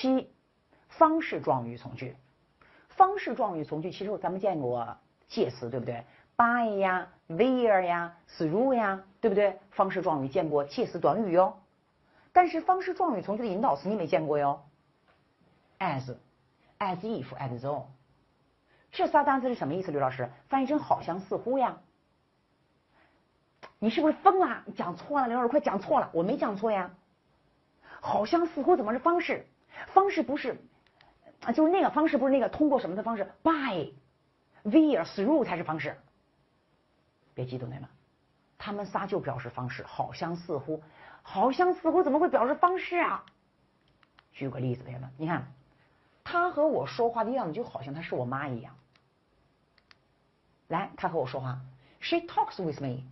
7，方式状语从句。方式状语从句其实咱们见过介词，对不对 ？by 呀 ，where 呀 ，through 呀，对不对？方式状语见过介词短语哟。但是方式状语从句的引导词你没见过哟。as if、as though， 这仨单词是什么意思？刘老师，翻译成好像似乎呀。你是不是疯了？你讲错了，刘老师快讲错了，我没讲错呀。好像似乎怎么是方式？方式不是就是那个方式不是那个通过什么的方式 ？by、where、through 才是方式。别激动，对吗？他们仨就表示方式，好像似乎，好像似乎怎么会表示方式啊？举个例子，朋友们，你看，他和我说话的样子就好像他是我妈一样。来，他和我说话 ，She talks with me。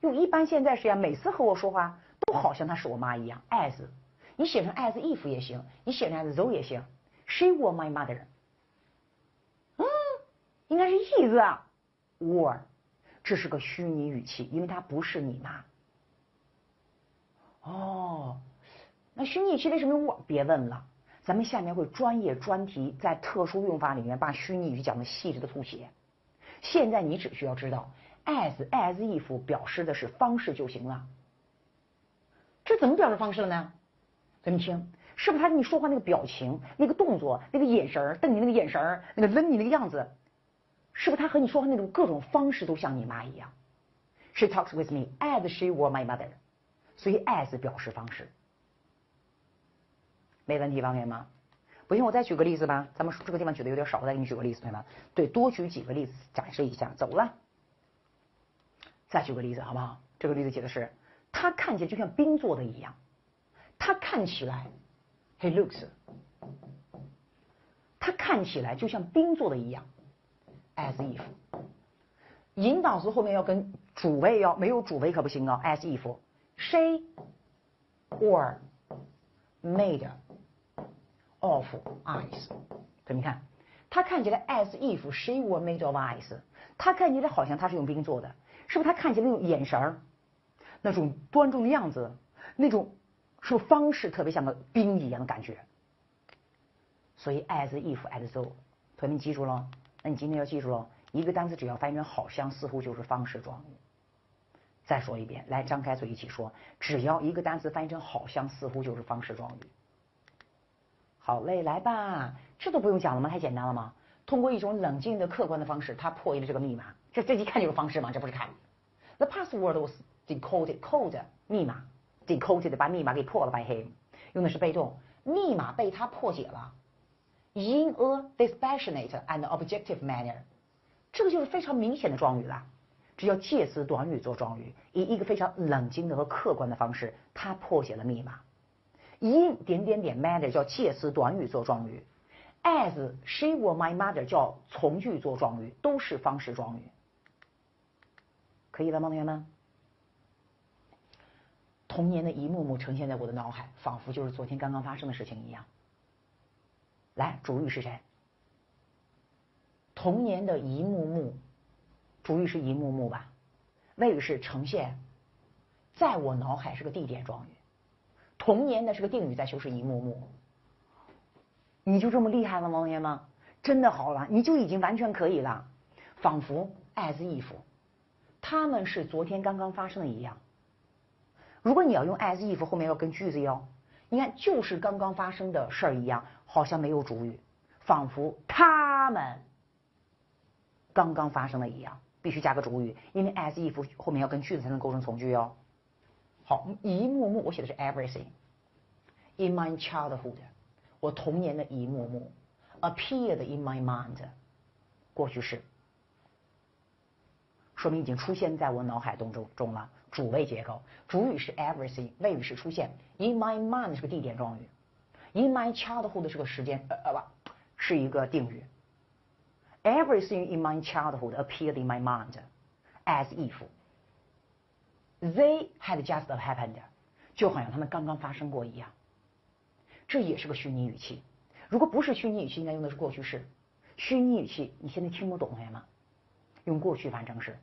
用一般现在时呀，每次和我说话都好像他是我妈一样。as， 你写成 as if 也行，你写成 as though 也行。She was my mother。应该是 is 啊 ，or， 这是个虚拟语气，因为它不是你妈。哦，那虚拟语气为什么我？别问了，咱们下面会专业专题在特殊用法里面把虚拟语气讲的细致的吐血。现在你只需要知道 as if 表示的是方式就行了。这怎么表示方式了呢？咱们听，是不是他跟你说话那个表情、那个动作、那个眼神、瞪你那个眼神、那个扔你那个样子，是不是他和你说话那种各种方式都像你妈一样 ？She talks with me as she were my mother。所以 as 表示方式，没问题吧，朋友们？不行，我再举个例子吧。咱们这个地方举的有点少，我再给你举个例子，朋友们。对，多举几个例子展示一下。走了，再举个例子好不好？这个例子写的是，他看起来就像冰做的一样。他看起来 ，he looks， 他看起来就像冰做的一样 ，as if。引导词后面要跟主谓要没有主谓可不行啊 ，as if。She or made of ice， 怎么看？他看起来 as if she were made of ice， 他看起来好像他是用冰做的，是不是？他看起来那种眼神那种端重的样子，那种是不是方式特别像个冰一样的感觉？所以 as if as though， 同学们记住了？那你今天要记住了，一个单词只要翻译成好像似乎就是方式状语。再说一遍，来，张开嘴一起说，只要一个单词翻译成好像似乎就是方式状语。好嘞，来吧，这都不用讲了吗？太简单了吗？通过一种冷静的客观的方式，他破译了这个密码。这一看就是方式嘛，这不是看。The password was decoded， code 密码 decoded 把密码给破了 by him， 用的是被动，密码被他破解了。In a dispassionate and objective manner， 这个就是非常明显的状语了。只要介词短语做状语，以一个非常冷静的和客观的方式，他破解了密码。in 点点点 matter 叫介词短语做状语 ，as she were my mother 叫从句做状语，都是方式状语。可以了吗，同学们？童年的一幕幕呈现在我的脑海，仿佛就是昨天刚刚发生的事情一样。来，主语是谁？童年的一幕幕，主语是一幕幕吧？谓语是呈现，在我脑海是个地点状语。童年的是个定语，在修饰一幕幕。你就这么厉害了吗，同学们？真的好了，你就已经完全可以了，仿佛 as if 他们是昨天刚刚发生的一样。如果你要用 as if 后面要跟句子哟，你看就是刚刚发生的事儿一样，好像没有主语，仿佛他们刚刚发生的一样，必须加个主语，因为 as if 后面要跟句子才能构成从句哟。好，一幕幕，我写的是 everything in my childhood， 我童年的一幕幕 appeared in my mind， 过去式，说明已经出现在我脑海中了。主谓结构，主语是 everything， 谓语是出现 ，in my mind 是个地点状语 ，in my childhood 是个时间是一个定语。Everything in my childhood appeared in my mind as if they had just happened， 就好像他们刚刚发生过一样。这也是个虚拟语气。如果不是虚拟语气，应该用的是过去式。虚拟语气你现在听不懂，同学们，用过去完成式。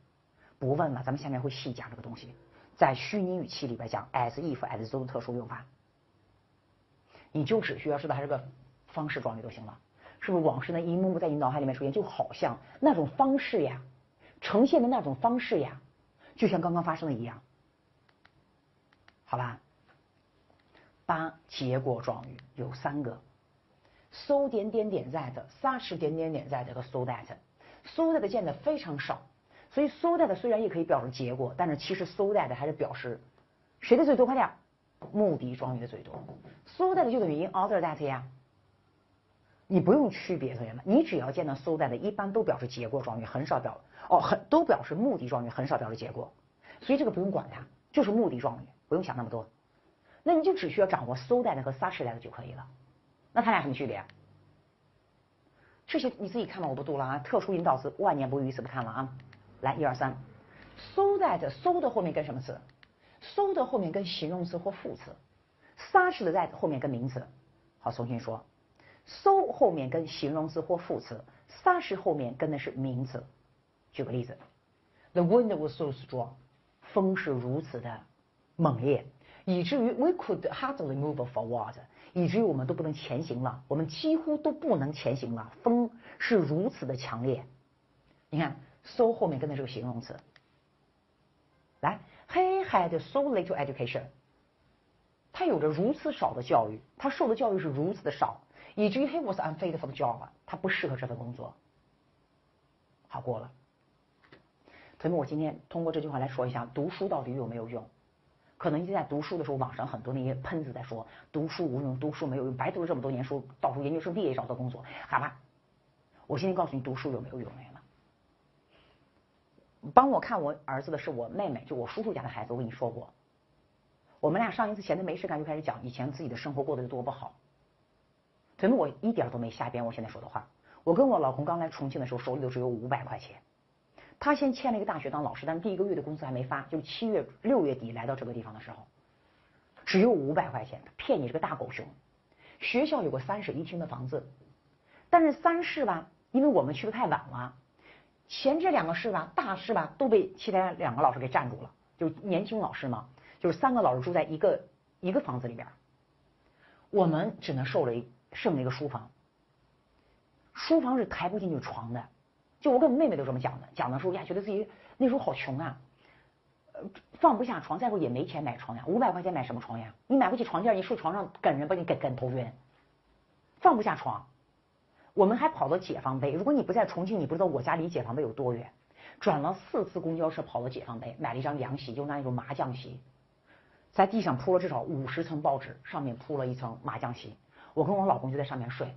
不问了，咱们下面会细讲这个东西。在虚拟语气里边讲 as if as though 的特殊用法。你就只需要知道它这个方式状语就行了。是不是往事呢一幕幕在你脑海里面出现，就好像那种方式呀，呈现的那种方式呀，就像刚刚发生的一样，好吧？8结果状语有3个 ，so 点点点 that、such 点点点 that 和 so that。so that 见的非常少，所以 so that 虽然也可以表示结果，但是其实 so that 还是表示谁的最多？快点，目的状语的最多。so that 就等于 in order that 呀。你不用区别，同学们，你只要见到 so that 一般都表示结果状语，很少表都表示目的状语，很少表示结果，所以这个不用管它，就是目的状语，不用想那么多。那你就只需要掌握 so that 和 such that 就可以了。那它俩什么区别？这些你自己看吧，我不读了啊。特殊引导词万年不遇一次，不看了啊。来，1、2、3 ，so that so 的后面跟什么词 ？so 的后面跟形容词或副词 ，such 的 that 后面跟名词。好，重新说 ，so 后面跟形容词或副词 ，such 后面跟的是名词。举个例子 ，The wind was so strong， 风是如此的猛烈，以至于 we could hardly move forward。以至于我们都不能前行了，我们几乎都不能前行了。风是如此的强烈，你看 so 后面跟的是个形容词。来 ，He had so little education， 他有着如此少的教育，他受的教育是如此的少，以至于 he was unfit for the job， 他不适合这份工作。好过了。同学们，我今天通过这句话来说一下，读书到底有没有用？可能你在读书的时候，网上很多那些喷子在说读书无用，读书没有用，白读了这么多年书，到时候研究生毕业找到工作，好吧？我现在告诉你，读书有没有用没了？帮我看我儿子的是我妹妹，就我叔叔家的孩子。我跟你说过，我们俩上一次闲的没事干就开始讲以前自己的生活过得有多不好。同学们，我一点都没瞎编我现在说的话。我跟我老公刚来重庆的时候，手里头只有500块钱。他先签了一个大学当老师，但是第1个月的工资还没发，就是6月底来到这个地方的时候，只有500块钱，骗你这个大狗熊。学校有个3室1厅的房子，但是3室吧，因为我们去的太晚了，前这2个室吧，大室吧都被其他2个老师给占住了，就是年轻老师嘛，就是3个老师住在一个房子里边，我们只能剩了一个书房，书房是抬不进去床的。就我跟我妹妹都这么讲的时候呀，觉得自己那时候好穷啊，放不下床，再说也没钱买床呀，500块钱买什么床呀？你买不起床垫，你睡床上梗人把你梗头晕，放不下床。我们还跑到解放碑，如果你不在重庆，你不知道我家离解放碑有多远。转了4次公交车跑到解放碑，买了一张凉席，就那种麻将席，在地上铺了至少50层报纸，上面铺了一层麻将席，我跟我老公就在上面睡。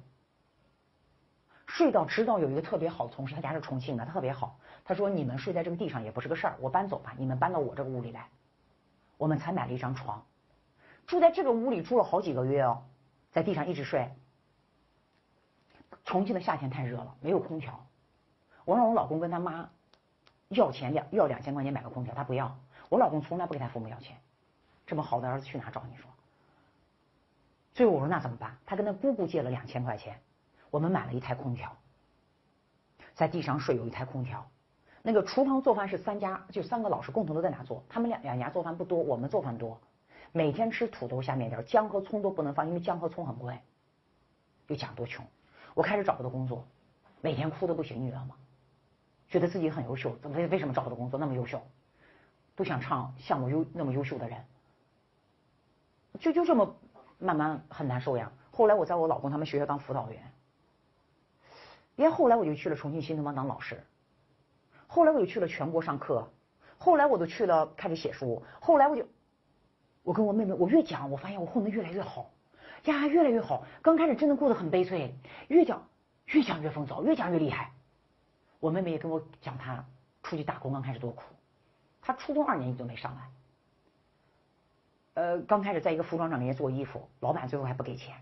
睡到直到有一个特别好的同事，他家是重庆的，他特别好。他说：“你们睡在这个地上也不是个事儿，我搬走吧，你们搬到我这个屋里来。”我们才买了一张床，住在这个屋里住了好几个月哦，在地上一直睡。重庆的夏天太热了，没有空调。我让我老公跟他妈要钱要2000块钱买个空调，他不要。我老公从来不给他父母要钱，这么好的儿子去哪找？你说？最后我说那怎么办？他跟他姑姑借了2000块钱。我们买了一台空调，在地上睡有一台空调。那个厨房做饭是3个老师共同都在那做，他们两家做饭不多，我们做饭多。每天吃土豆下面条，姜和葱都不能放，因为姜和葱很贵。就讲多穷。我开始找不到工作，每天哭得不行，你知道吗？觉得自己很优秀，为什么找不到工作？那么优秀，不想唱像我那么优秀的人，就这么慢慢很难受呀。后来我在我老公他们学校当辅导员。后来我就去了重庆新东方当老师，后来我就去了全国上课，后来我都去了开始写书，后来我跟我妹妹，我越讲我发现我混得越来越好呀，越来越好。刚开始真的过得很悲催，越讲越风骚，越讲越厉害。我妹妹也跟我讲她出去打工刚开始多苦，她初中2年级都没上来，刚开始在一个服装厂里面做衣服，老板最后还不给钱。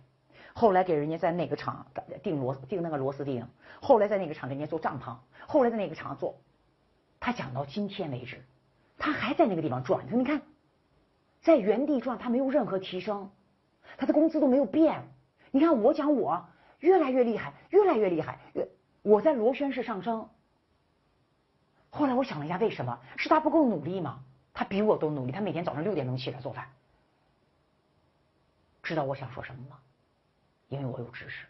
后来给人家在哪个厂钉那个螺丝钉，后来在那个厂给人家做帐篷，后来在那个厂做。他讲到今天为止，他还在那个地方转。你看，在原地转，他没有任何提升，他的工资都没有变。你看我讲我越来越厉害，越来越厉害，我在螺旋式上升。后来我想了一下，为什么？是他不够努力吗？他比我都努力，他每天早上6点钟起来做饭。知道我想说什么吗？因为我有知识。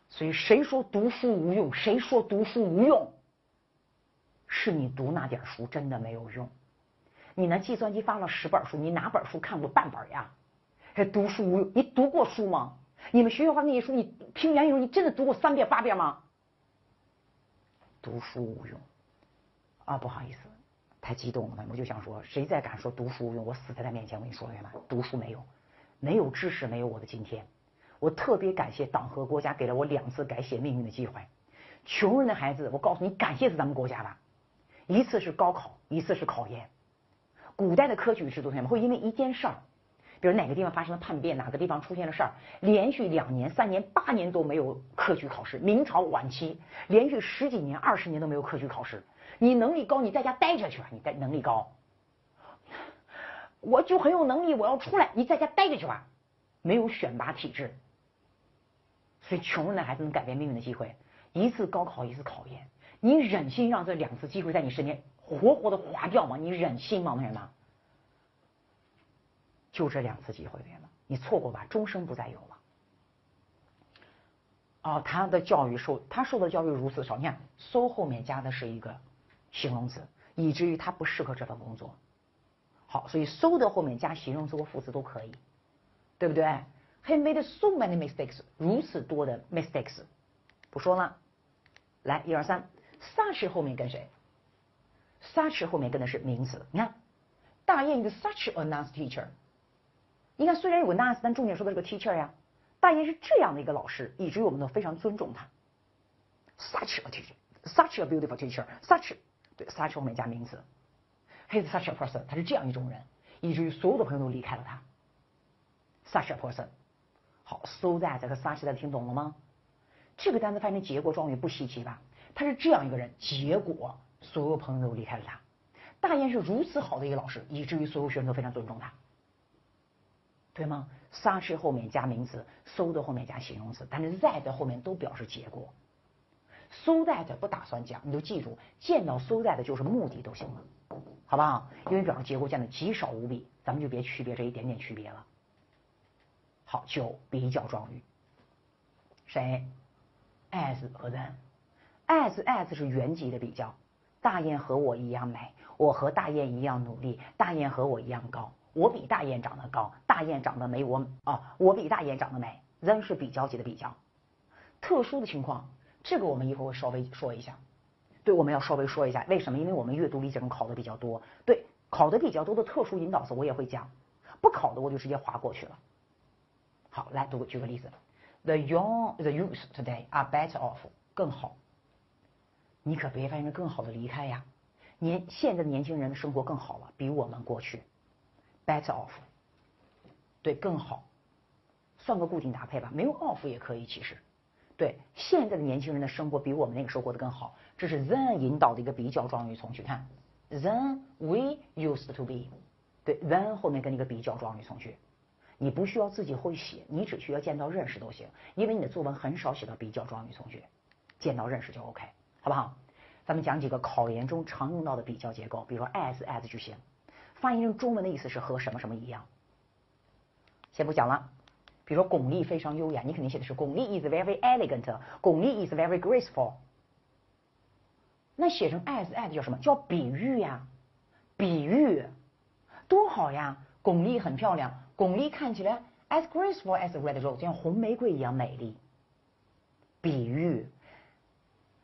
所以谁说读书无用？谁说读书无用？是你读那点书真的没有用。你那计算机发了10本书，你哪本书看过半本呀？还读书无用？你读过书吗？你们学校发那些书，你凭良心说，你真的读过3遍8遍吗？读书无用啊！不好意思，太激动了，我就想说，谁再敢说读书无用，我死在他面前。我跟你说，同学们，读书没用，没有知识，没有我的今天。我特别感谢党和国家给了我2次改写命运的机会。穷人的孩子，我告诉你，感谢是咱们国家吧。一次是高考，一次是考研。古代的科举制度，同学们会因为一件事儿，比如哪个地方发生了叛变，哪个地方出现了事儿，连续2年、3年、8年都没有科举考试。明朝晚期连续10几年、20年都没有科举考试。你能力高，你在家待着去吧。你能力高，我就很有能力，我要出来，你在家待着去吧。没有选拔体制，所以穷人的孩子能改变命运的机会，一次高考，一次考研。你忍心让这2次机会在你身边活活的划掉吗？你忍心吗，同学们？就这2次机会，同学们，你错过吧，终生不再有了。哦，他受的教育如此少，你看so后面加的是一个形容词，以至于他不适合这份工作。好，所以so的后面加形容词或副词都可以，对不对？ He made so many mistakes， 如此多的 mistakes， 不说了。来，1、2、3 ，such 后面跟谁 ？such 后面跟的是名词。你看，大雁是 such a nice teacher。你看，虽然有个 nice， 但重点说的是个 teacher 呀。大雁是这样的一个老师，以至于我们都非常尊重他。such a teacher，such a beautiful teacher，such 对 such 后面加名词。He's such a person， 他是这样一种人，以至于所有的朋友都离开了他。such a person。好 ，so that 和 such that 听懂了吗？这个单词翻译成结果状语不稀奇吧？他是这样一个人，结果所有朋友都离开了他。大雁是如此好的一个老师，以至于所有学生都非常尊重他，对吗 ？such 后面加名词 ，so 的后面加形容词，但是 that 后面都表示结果。so that 不打算讲，你就记住，见到 so that 就是目的都行了，好不好？因为表示结果见的极少无比，咱们就别区别这一点点区别了。好，9比较状语，谁 ？as 和 then。as 是原级的比较，大雁和我一样美，我和大雁一样努力，大雁和我一样高，我比大雁长得高，大雁长得美，我比大雁长得美。then 是比较级的比较。特殊的情况，这个我们一会儿会稍微说一下。对，我们要稍微说一下，为什么？因为我们阅读理解中考的比较多，对，考的比较多的特殊引导词我也会讲，不考的我就直接划过去了。好，来举个例子 ，the youth today are better off， 更好。你可别发现更好的离开呀，现在的年轻人的生活更好了，比我们过去 better off， 对，更好，算个固定搭配吧，没有 off 也可以，其实，对，现在的年轻人的生活比我们那个时候过得更好，这是 then 引导的一个比较状语从句，看 then we used to be， 对 then 后面跟一个比较状语从句。你不需要自己会写，你只需要见到认识都行，因为你的作文很少写到比较状语从句，见到认识就 OK， 好不好？咱们讲几个考研中常用到的比较结构，比如说 as 句型，翻译成中文的意思是和什么什么一样。先不讲了，比如说巩俐非常优雅，你肯定写的是巩俐 is very elegant， 巩俐 is very graceful。那写成 as 叫什么？叫比喻呀，比喻，多好呀！巩俐很漂亮。巩俐看起来 as graceful as a red rose， 就像红玫瑰一样美丽。比喻，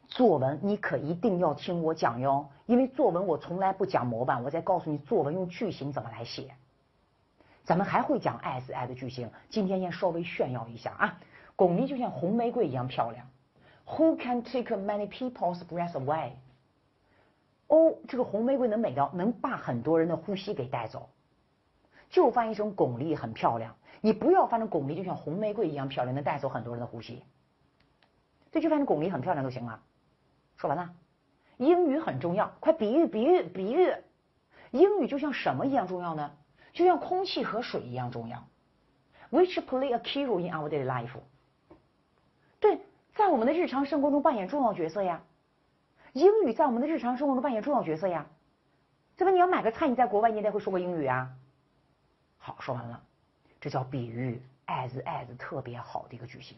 作文你可一定要听我讲哟，因为作文我从来不讲模板，我再告诉你作文用句型怎么来写。咱们还会讲 as 句型，今天先稍微炫耀一下啊。巩俐就像红玫瑰一样漂亮。Who can take many people's breath away？ 哦，这个红玫瑰能美到能把很多人的呼吸给带走。就翻译成巩俐很漂亮，你不要翻成巩俐就像红玫瑰一样漂亮，能带走很多人的呼吸。这就翻成巩俐很漂亮就行了。说完了，英语很重要，快比喻。英语就像什么一样重要呢？就像空气和水一样重要。Which play a key role in our daily life？ 对，在我们的日常生活中扮演重要角色呀。英语在我们的日常生活中扮演重要角色呀。这不，你要买个菜，你在国外你也得会说个英语啊。好，说完了，这叫比喻。as 特别好的一个句型。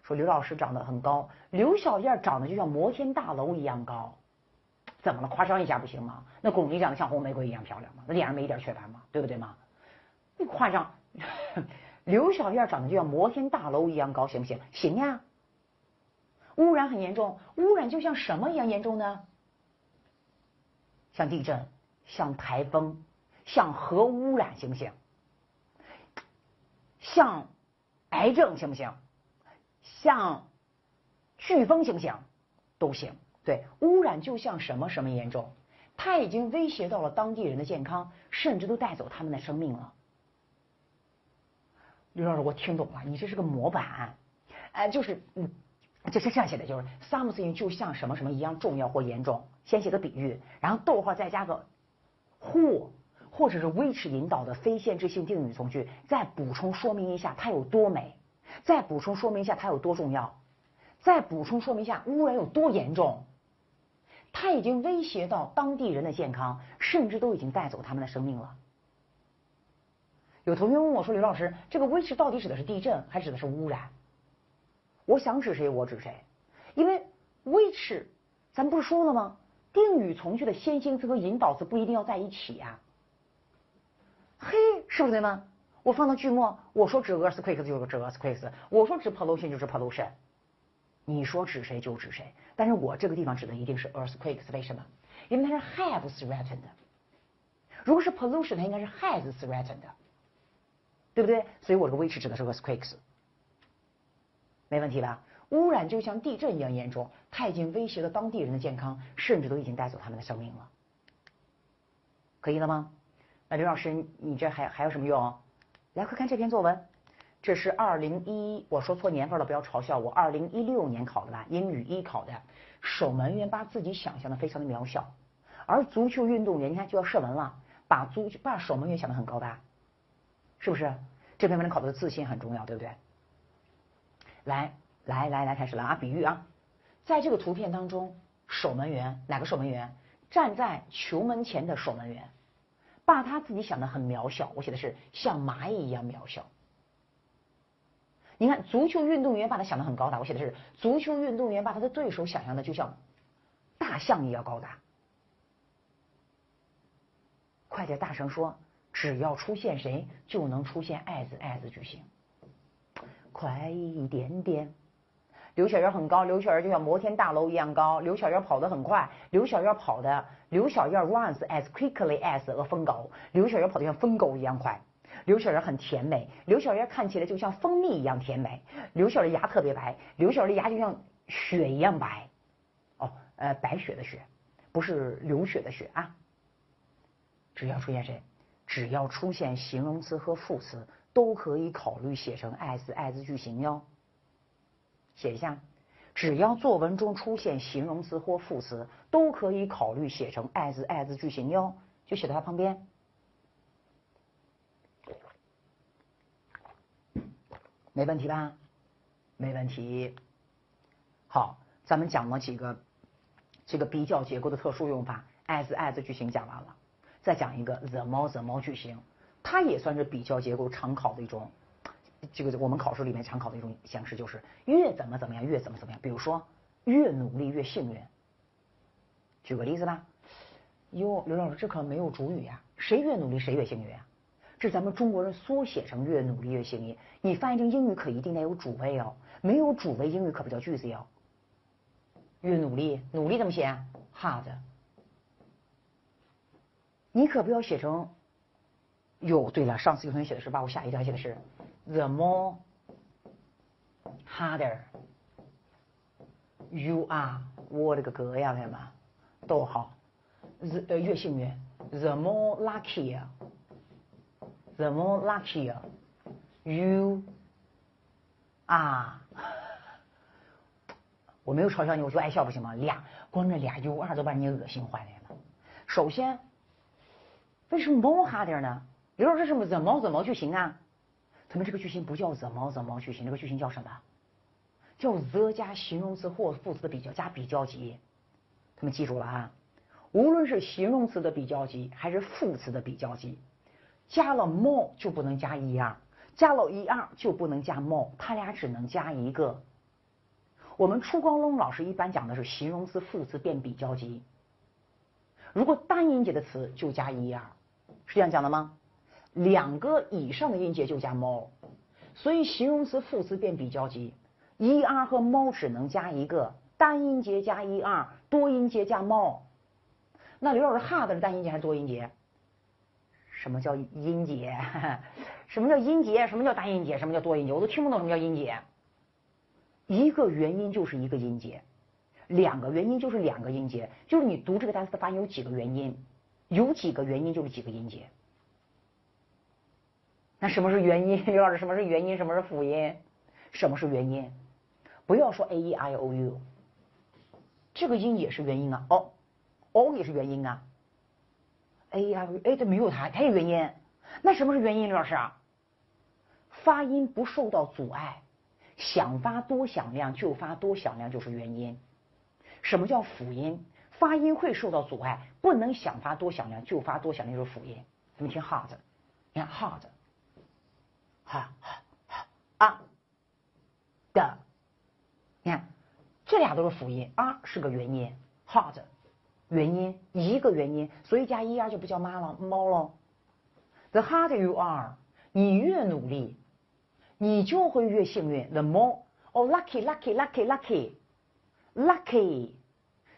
说刘老师长得很高，刘小燕长得就像摩天大楼一样高，怎么了？夸张一下不行吗？那巩俐长得像红玫瑰一样漂亮吗？那脸上没一点雀斑吗？对不对吗？你夸张，刘小燕长得就像摩天大楼一样高，行不行？行呀。污染很严重，污染就像什么一样严重呢？像地震，像台风，像核污染，行不行？像癌症，行不行？像飓风，行不行？都行。对，污染就像什么什么严重，它已经威胁到了当地人的健康，甚至都带走他们的生命了。刘老师，我听懂了，你这是个模板，就是这是这样写的，就是 something 就像什么什么一样重要或严重，先写个比喻，然后逗号再加个或者是 which 引导的非限制性定语从句，再补充说明一下它有多美，再补充说明一下它有多重要，再补充说明一下污染有多严重，它已经威胁到当地人的健康，甚至都已经带走他们的生命了。有同学问我说，刘老师，这个 which 到底指的是地震还指的是污染？我想指谁我指谁，因为 which 咱不是说了吗？定语从句的先行词和引导词不一定要在一起呀。嘿，是不是对吗？我放到句末，我说指 earthquakes 就是指 earthquakes， 我说指 pollution 就是 pollution， 你说指谁就指谁。但是我这个地方指的一定是 earthquakes， 为什么？因为它是 have threatened， 如果是 pollution， 它应该是 has threatened， 对不对？所以我这个 which 指的是 earthquakes。没问题吧？污染就像地震一样严重，它已经威胁了当地人的健康，甚至都已经带走他们的生命了。可以了吗？那刘老师，你这还有什么用？来，快看这篇作文，这是我说错年份了，不要嘲笑我。2016年考的吧，英语1考的。守门员把自己想象的非常的渺小，而足球运动员，你看就要射门了，把守门员想的很高大，是不是？这篇文章考的自信很重要，对不对？来，开始了啊！比喻啊，在这个图片当中，守门员哪个守门员？站在球门前的守门员，把他自己想的很渺小。我写的是像蚂蚁一样渺小。你看，足球运动员把他想的很高大，我写的是足球运动员把他的对手想象的就像大象一样高大。快点大声说，只要出现谁，就能出现 as 句型。快一点点。刘小燕很高，刘小燕就像摩天大楼一样高。刘小燕跑得很快，刘小燕 runs as quickly as 个疯狗，刘小燕跑得像疯狗一样快。刘小燕很甜美，刘小燕看起来就像蜂蜜一样甜美。刘小燕牙特别白，刘小燕的牙就像雪一样白。白雪的雪，不是流血的血啊。只要出现谁，只要出现形容词和副词，都可以考虑写成 as 句型哟。写一下，只要作文中出现形容词或副词，都可以考虑写成 as 句型哟，就写到它旁边。没问题吧？没问题。好，咱们讲了几个这个比较结构的特殊用法 ，as 句型讲完了，再讲一个 the more 句型，它也算是比较结构常考的一种。这个我们考试里面常考的一种形式就是越怎么样越怎么样，比如说越努力越幸运。举个例子吧，刘老师这可没有主语呀，谁越努力谁越幸运啊？这咱们中国人缩写成越努力越幸运，你翻译成英语可一定得有主谓哦，没有主谓英语可不叫句子哟。越努力怎么写 ？hard。你可不要写成。对了，上次有同学写的是把我吓一跳，写的是 the more harder you are， 我的个哥呀，朋友们，逗号，越幸运 the more luckier you are。我没有嘲笑你，我就爱笑不行吗？光这俩 U2都把你恶心坏了。首先，为什么 more harder 呢？刘老师，这是怎么句型啊？他们这个句型不叫怎么句型，这个句型叫什么？叫 the 加形容词或副词的比较加比较级。他们记住了啊，无论是形容词的比较级还是副词的比较级，加了 more 就不能加 er，加了 er 就不能加 more， 它俩只能加一个。我们初高中老师一般讲的是形容词、副词变比较级。如果单音节的词就加 er， 是这样讲的吗？两个以上的音节就加 more， 所以形容词、副词变比较级 ，er 和 more 只能加一个，单音节加 er， 多音节加 more。那刘老师 hard 是单音节还是多音节？什么叫音节？什么叫音节？什么叫单音节？什么叫多音节？我都听不懂什么叫音节。一个元音就是一个音节，两个元音就是两个音节，就是你读这个单词的发音有几个元音，有几个元音就是几个音节。那什么是元音？刘老师，什么是元音？什么是辅音？什么是元音？不要说 a e i o u， 这个音也是元音啊，哦也是元音啊。a e i o u， 哎，这没有它也元音。那什么是元音？刘老师啊，发音不受到阻碍。想发多响亮就发多响亮就是元音。什么叫辅音？发音会受到阻碍，不能想发多响亮就发多响亮就是辅音。咱们听 hard， 你看 hard， 哈啊的，你看这俩都是辅音，啊是个元音 ，hard 元音一个元音，所以加 er 就不叫猫了。The harder you are， 你越努力。你就会越幸运 ，the more lucky，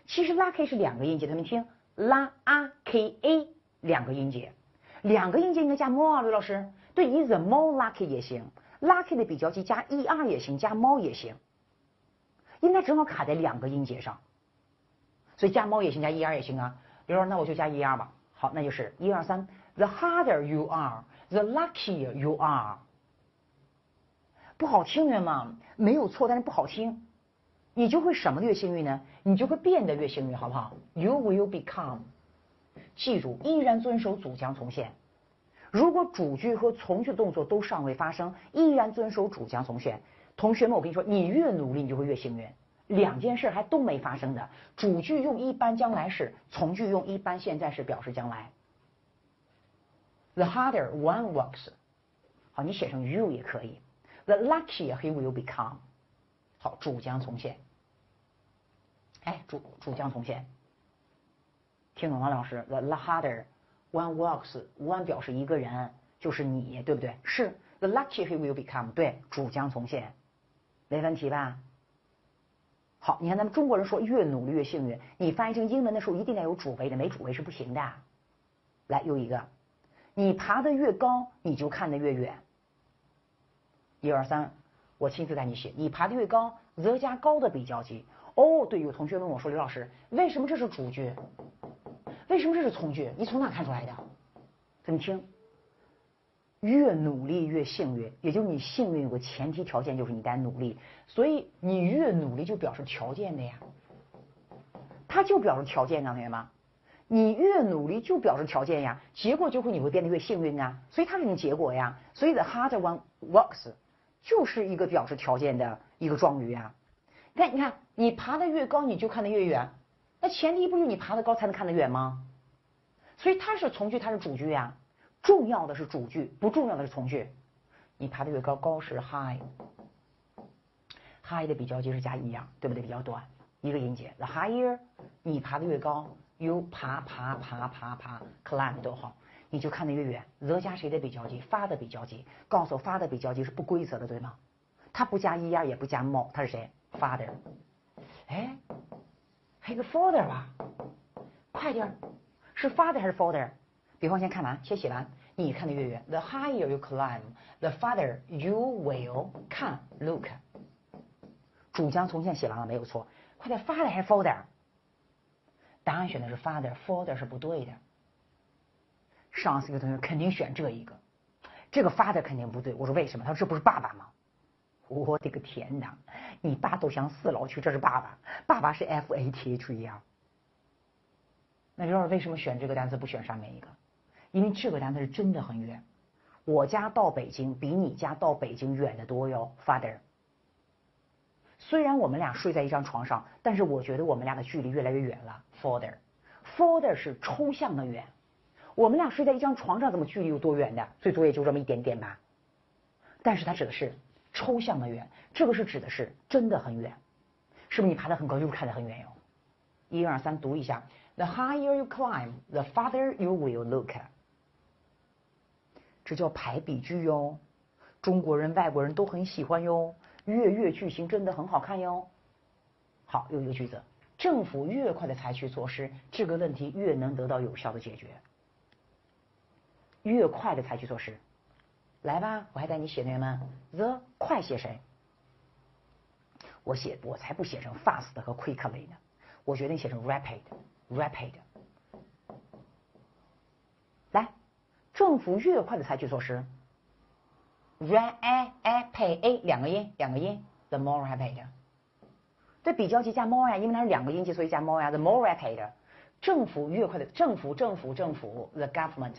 其实 lucky 是两个音节，咱们听 la a k a 两个音节，两个音节应该加 more 刘老师，对，你 the more lucky 也行 ，lucky 的比较级加 er 也行，加 more 也行，应该正好卡在两个音节上，所以加 more 也行，加 er 也行啊。刘老师，那我就加 er 吧。好，那就是1、2、3 ，the harder you are， the luckier you are。不好听的嘛，没有错，但是不好听，你就会什么越幸运呢？你就会变得越幸运，好不好 ？You will become。记住，依然遵守主将从现。如果主句和从句动作都尚未发生，依然遵守主将从现。同学们，我跟你说，你越努力，你就会越幸运。两件事还都没发生的，主句用一般将来时，从句用一般现在时表示将来。The harder one works， 好，你写成 you 也可以。The luckier he will become。好，主将从现。哎，主将从现，听懂吗，老师 ？The harder one works， one 表示一个人，就是你，对不对？是 The luckier he will become， 对，主将从现，没问题吧？好，你看咱们中国人说越努力越幸运，你翻译成英文的时候一定要有主谓的，没主谓是不行的。来，又一个，你爬得越高，你就看得越远。1、2、3，我亲自带你写。你爬得越高，则加高的比较级。哦，对，有同学问我说，刘老师，为什么这是主句？为什么这是从句？你从哪看出来的？怎么听？越努力越幸运，也就是你幸运有个前提条件就是你得努力，所以你越努力就表示条件的呀。它就表示条件，同学们，你越努力就表示条件呀，结果就会你会变得越幸运啊，所以它是种结果呀。所以 the harder one works。就是一个表示条件的一个状语啊。你看，你爬得越高，你就看得越远。那前提不是你爬得高才能看得远吗？所以它是从句，它是主句啊。重要的是主句，不重要的是从句。你爬得越高，高是 high， high 的比较级是加1对不对？比较短，一个音节。The higher， 你爬得越高 ，you 爬 climb 都好。你就看得越远，则加谁的比较级？发的比较级。告诉我发的比较级是不规则的，对吗？它不加 er 也不加 more， 它是谁 ？father。哎，还有个 father 吧？快点，是 father 还是 father？ 比方先看完，先写完，你看得越远。The higher you climb, the farther you will 看 look。主将从现写完了没有错，快点 father 还是 father？ 答案选的是 father，father 是不对的。上次一个同学肯定选这一个，这个 father 肯定不对。我说为什么？他说这不是爸爸吗？我的个天哪！你爸都想死了去，这是爸爸，爸爸是 father 呀。那刘老师为什么选这个单词不选上面一个？因为这个单词是真的很远，我家到北京比你家到北京远得多哟 ，father。虽然我们俩睡在一张床上，但是我觉得我们俩的距离越来越远了 ，father。father 是抽象的远。我们俩睡在一张床上，怎么距离有多远的？最多也就这么一点点吧。但是它指的是抽象的远，这个是指的是真的很远，是不是你爬得很高就是看得很远哟？1、2、3，读一下。The higher you climb, the farther you will look. 这叫排比句哟，中国人、外国人都很喜欢哟。越句型真的很好看哟。好，又一个句子，政府越快的采取措施，这个问题越能得到有效的解决。越快的采取措施，来吧，我还带你写同学们 ，the 快写谁？我才不写成 fast 和 quickly 呢，我决定写成 rapid。来，政府越快的采取措施 ，rapid 两个音，the more rapid。对，比较级加 more 呀，因为它是两个音节，所以加 more 呀。The more rapid， 政府越快的，政府 ，the government，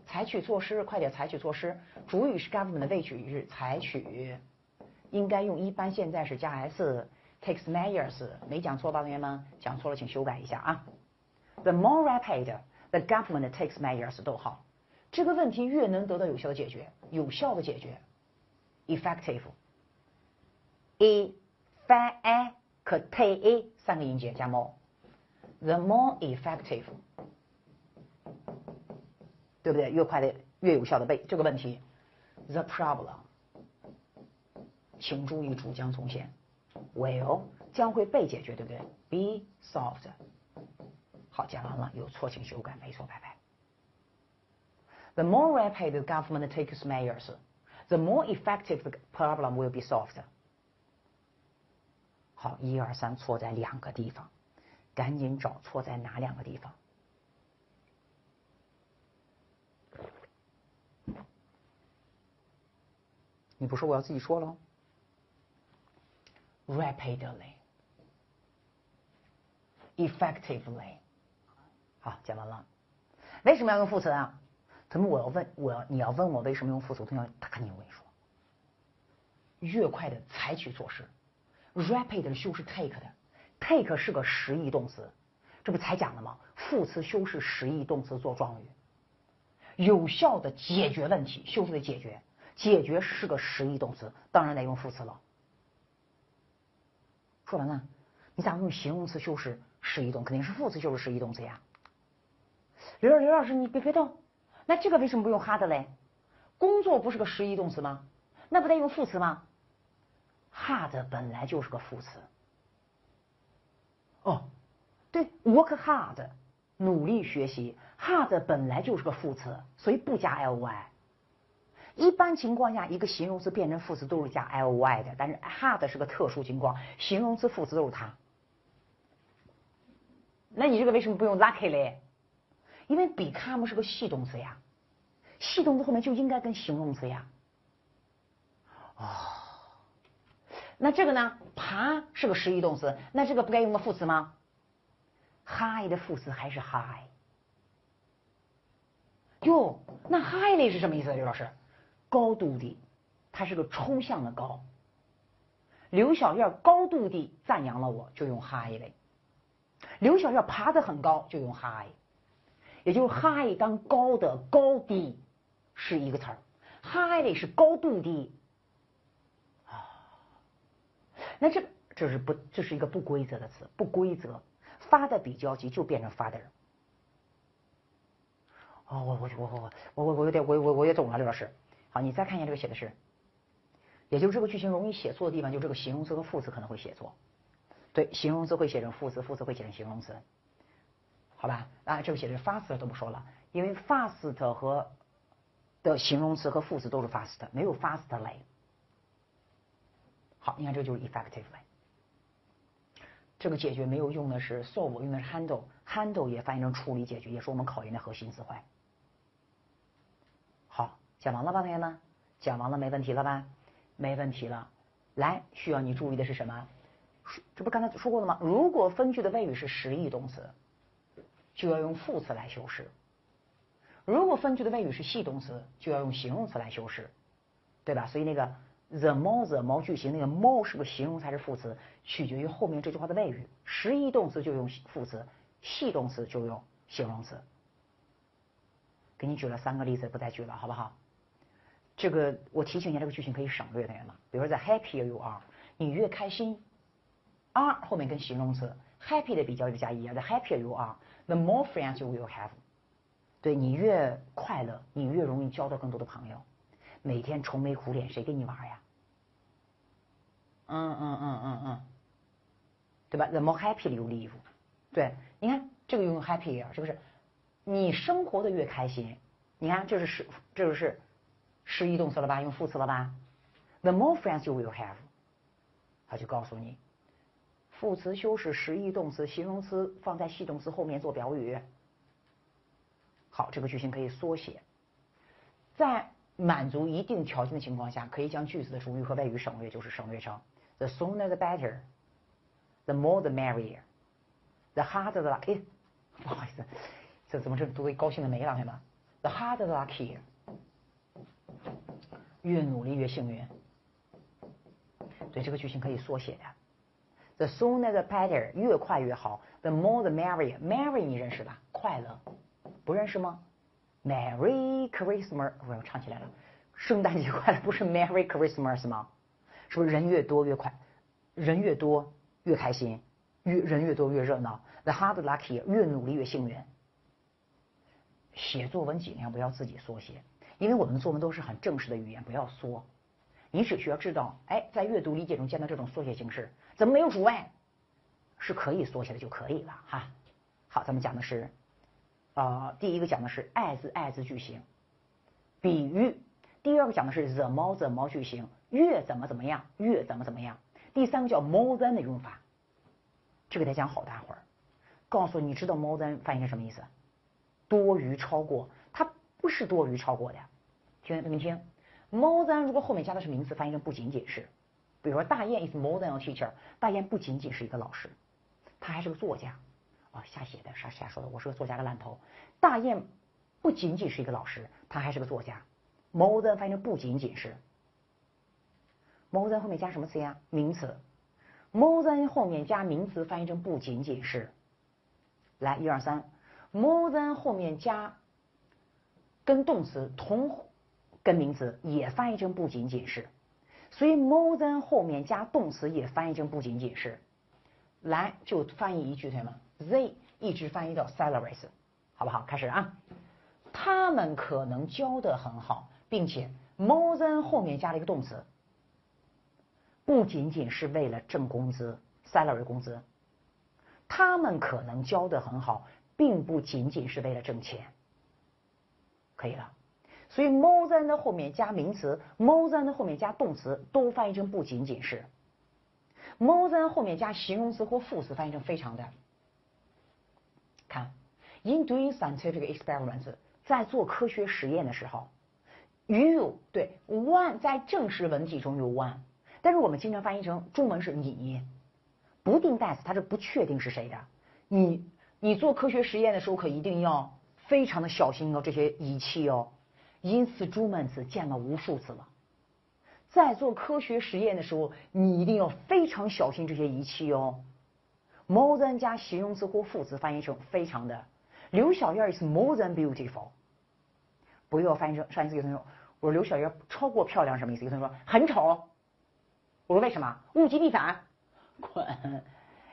采取措施，快点采取措施。主语是 government， 谓语是采取，应该用一般现在时加 s，takes measures， 没讲错吧，同学们？讲错了请修改一下啊。The more rapid the government takes measures， 逗号，这个问题越能得到有效的解决，effective。effective 三个音节加 more，the more effective， 对不对？越快的越有效的被这个问题 ，the problem， 请注意主将从现 ，will 将会被解决，对不对 ？be solved。好，讲完了，有错请修改，没错拜拜。The more rapid the government takes measures, the more effective the problem will be solved。好，1、2、3，错在两个地方，赶紧找错在哪两个地方。你不说我要自己说喽。Rapidly, effectively。好，讲完了。为什么要用副词啊？怎么你要问我为什么用副词，同学他肯定会说，越快的采取措施。rapid 的修饰 take 的 ，take 是个实义动词，这不才讲了吗？副词修饰实义动词做状语，有效的解决问题，修饰的解决是个实义动词，当然得用副词了。说完了，你咋用形容词修饰实义动？肯定是副词修饰实义动词呀。刘老师，你别动，那这个为什么不用 hard 嘞？工作不是个实义动词吗？那不得用副词吗？hard 本来就是个副词。哦，对 ，work hard， 努力学习 ，hard 本来就是个副词，所以不加 ly。一般情况下，一个形容词变成副词都是加 ly 的，但是 hard 是个特殊情况，形容词、副词都是它。那你这个为什么不用 lucky 嘞？因为 become 是个系动词呀，系动词后面就应该跟形容词呀。哦。那这个呢？爬是个实义动词，那这个不该用个副词吗 ？high 的副词还是 high。哟，那 highly 是什么意思？刘老师，高度的，它是个抽象的高。刘小燕高度地赞扬了我，就用 highly。刘小燕爬得很高，就用 high。也就是 high 当高的高低是一个词儿 ，highly 是高度的。那这是一个不规则的词，不规则，发的比较级就变成 father。哦，我也懂了，刘老师。好，你再看一下这个写的是，也就是这个句型容易写错的地方，就这个形容词和副词可能会写错。对，形容词会写成副词，副词会写成形容词，好吧？啊，这个写的是 fast 都不说了，因为 fast 和的形容词和副词都是 fast， 没有 fastly。好，你看这就是 effectively。这个解决没有用的是 solve， 用的是 handle 也翻译成处理解决，也是我们考研的核心词汇。好，讲完了吧，同学们？讲完了没问题了吧？没问题了。来，需要你注意的是什么？这不刚才说过了吗？如果分句的谓语是实义动词，就要用副词来修饰；如果分句的谓语是系动词，就要用形容词来修饰，对吧？所以那个 the more 句型，那个 more 是个形容词还是副词，取决于后面这句话的谓语。实义动词就用副词，系动词就用形容词。给你举了3个例子，不再举了，好不好？这个我提醒一下，这个句型可以省略，同学们。比如说在 happier you are， 你越开心 ，are 后面跟形容词 happy 的比较就加 the happier you are，the more friends you will have。对你越快乐，你越容易交到更多的朋友。每天愁眉苦脸，谁跟你玩呀？对吧 ？The more happy you live， 对，你看这个用 happier 是不是？你生活的越开心，你看这是实义动词了吧？用副词了吧 ？The more friends you will have， 他就告诉你，副词修饰实义动词，形容词放在系动词后面做表语。好，这个句型可以缩写，在满足一定条件的情况下，可以将句子的主语和谓语省略，就是省略成 the sooner the better， the more the merrier， the harder the lucky。不好意思，这怎么这读高兴的没了，对吧 ？The harder the lucky， 越努力越幸运。对，这个句型可以缩写的。The sooner the better， 越快越好。The more the merrier，merry 你认识吧？快乐，不认识吗？Merry Christmas， 我唱起来了，圣诞节快乐，不是 Merry Christmas 吗？是不是人越多越快，人越多越开心，人越多越热闹。The harder lucky， 越努力越幸运。写作文尽量不要自己缩写，因为我们的作文都是很正式的语言，不要缩。你只需要知道，哎，在阅读理解中见到这种缩写形式，怎么没有主谓？是可以缩写的就可以了哈。好，咱们讲的是。第一个讲的是 as 句型，比喻；第二个讲的是 the more 句型，越怎么怎么样，越怎么怎么样。第三个叫 more than 的用法，这个得讲好大会儿。告诉你知道 more than 翻译成什么意思？多于超过，它不是多于超过的。听 more than 如果后面加的是名词，翻译成不仅仅是。比如说大雁 is more than a teacher， 大雁不仅仅是一个老师，他还是个作家。瞎写的，瞎说的，我是个作家的烂头。大雁不仅仅是一个老师，他还是个作家。more than 翻译成不仅仅是。more than 后面加什么词呀？名词。more than 后面加名词翻译成不仅仅是。来，1、2、3 ，more than 后面加跟动词同跟名词也翻译成不仅仅是，所以 more than 后面加动词也翻译成不仅仅是。来，就翻译一句，同学们。They 一直翻译到 salaries， 好不好？开始啊！他们可能教得很好，并且 more than 后面加了一个动词，不仅仅是为了挣工资 salary 工资，他们可能教得很好，并不仅仅是为了挣钱。可以了，所以 more than 的后面加名词 ，more than 的后面加动词，都翻译成不仅仅是。more than 后面加形容词或副词翻译成非常的。看 ，in doing scientific experiments， 在做科学实验的时候 ，you 对 one 在正式文体中有 one， 但是我们经常翻译成中文是你，不定代词，它是不确定是谁的。你做科学实验的时候可一定要非常的小心哦，这些仪器哦 ，instruments 见了无数次了。在做科学实验的时候，你一定要非常小心这些仪器哦。more than 加形容词或副词翻译成非常的。刘小燕 is more than beautiful， 不要翻译成上一次有同学说，我说刘小燕超过漂亮什么意思？有同学说很丑，我说为什么？物极必反。滚，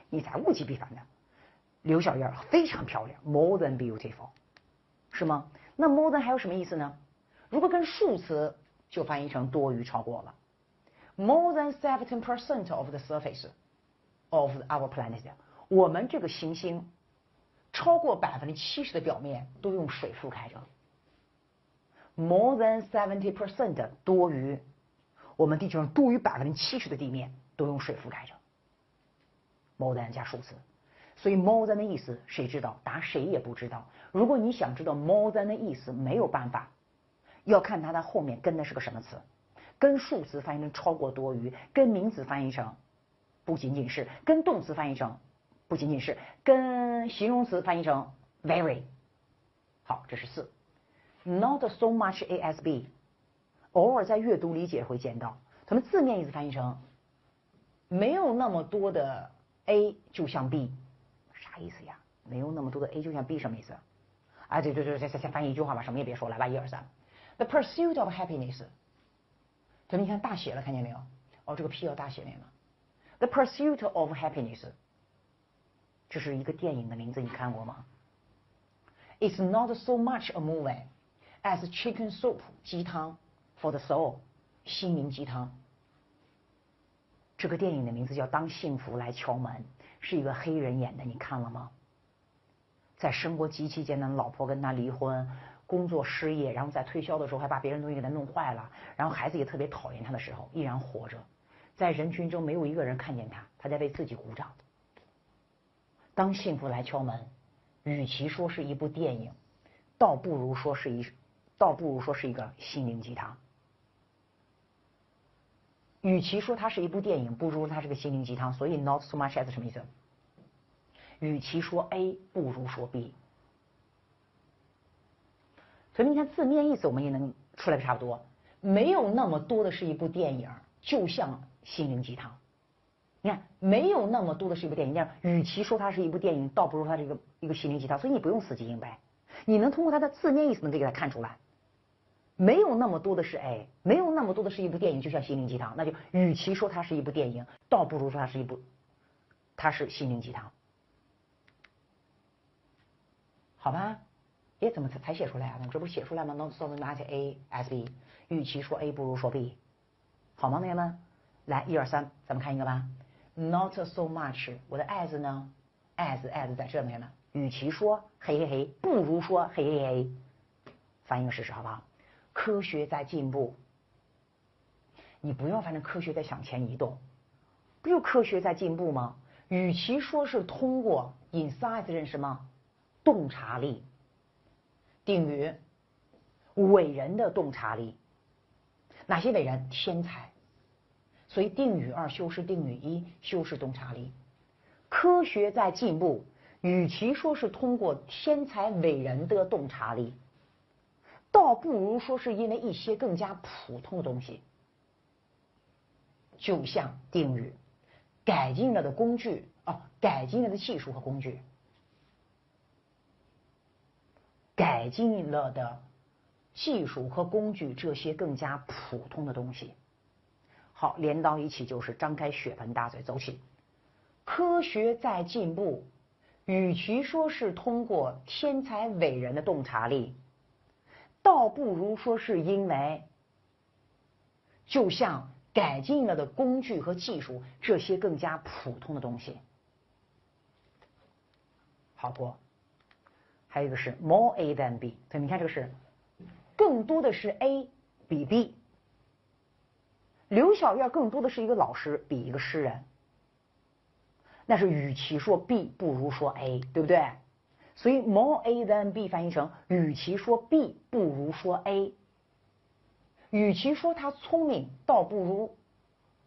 你才物极必反的。刘小燕非常漂亮 ，more than beautiful， 是吗？那 more than 还有什么意思呢？如果跟数词就翻译成多于超过了。more than 17% of the surface of our planet， 我们这个行星超过70%的表面都用水覆盖着。more than 70% 多于我们地球上多于70%的地面都用水覆盖着。more than 加数词，所以 more than 的意思谁知道？答谁也不知道。如果你想知道 more than 的意思，没有办法，要看它的后面跟的是个什么词。跟数词翻译成超过多于，跟名词翻译成不仅仅是，跟动词翻译成不仅仅是，跟形容词翻译成 very。好，这是4。Not so much A as B， 偶尔在阅读理解会见到，它们字面意思翻译成没有那么多的 A 就像 B， 啥意思呀？没有那么多的 A 就像 B 什么意思？对，再翻译一句话吧，什么也别说，来吧，1、2、3。The pursuit of happiness 所以你看大写了，看见没有？哦，这个 P 要大写点了。The Pursuit of Happiness， 这是一个电影的名字，你看过吗？ It's not so much a movie as chicken soup， 鸡汤 for the soul， 心灵鸡汤。这个电影的名字叫《当幸福来敲门》，是一个黑人演的，你看了吗？在生活极其艰难，老婆跟他离婚，工作失业，然后在推销的时候还把别人东西给他弄坏了，然后孩子也特别讨厌他的时候，依然活着，在人群中没有一个人看见他，他在为自己鼓掌。当幸福来敲门，与其说是一部电影，倒不如说是一个心灵鸡汤。与其说它是一部电影，不如它是个心灵鸡汤。所以 not so much as 什么意思？与其说 A， 不如说 B。所以你看字面意思，我们也能出来的差不多。没有那么多的是一部电影，就像心灵鸡汤。你看，没有那么多的是一部电影，与其说它是一部电影，倒不如它是一个心灵鸡汤。所以你不用死记硬背，你能通过它的字面意思能给它看出来。没有那么多的是 A， 没有那么多的是一部电影，就像心灵鸡汤，那就与其说它是一部电影，倒不如说它是心灵鸡汤，好吧？也怎么才写出来啊？这不是写出来吗 ？Not so much A as B， 与其说 A， 不如说 B， 好吗，同学们？来，1、2、3，咱们看一个吧。Not so much， 我的 as 呢 ？as 在这，同学们。与其说嘿嘿嘿，不如说嘿嘿嘿，反映个事实，好不好？科学在进步，你不要反正科学在向前移动，不就科学在进步吗？与其说是通过 insight 认识吗？洞察力，定语，伟人的洞察力，哪些伟人？天才。所以定语2修饰定语1，修饰洞察力。科学在进步，与其说是通过天才伟人的洞察力，倒不如说是因为一些更加普通的东西，就像定语，改进了的工具改进了的技术和工具，改进了的技术和工具，这些更加普通的东西。好，连到一起就是张开血盆大嘴，走起。科学在进步，与其说是通过天才伟人的洞察力，倒不如说是因为就像改进了的工具和技术，这些更加普通的东西。好过，还有一个是 more A than B， 所以你看这个是更多的是 A 比 B。刘小燕更多的是一个老师比一个诗人，那是与其说 B 不如说 A， 对不对？所以 more A than B 翻译成与其说 B 不如说 A， 与其说他聪明，倒不如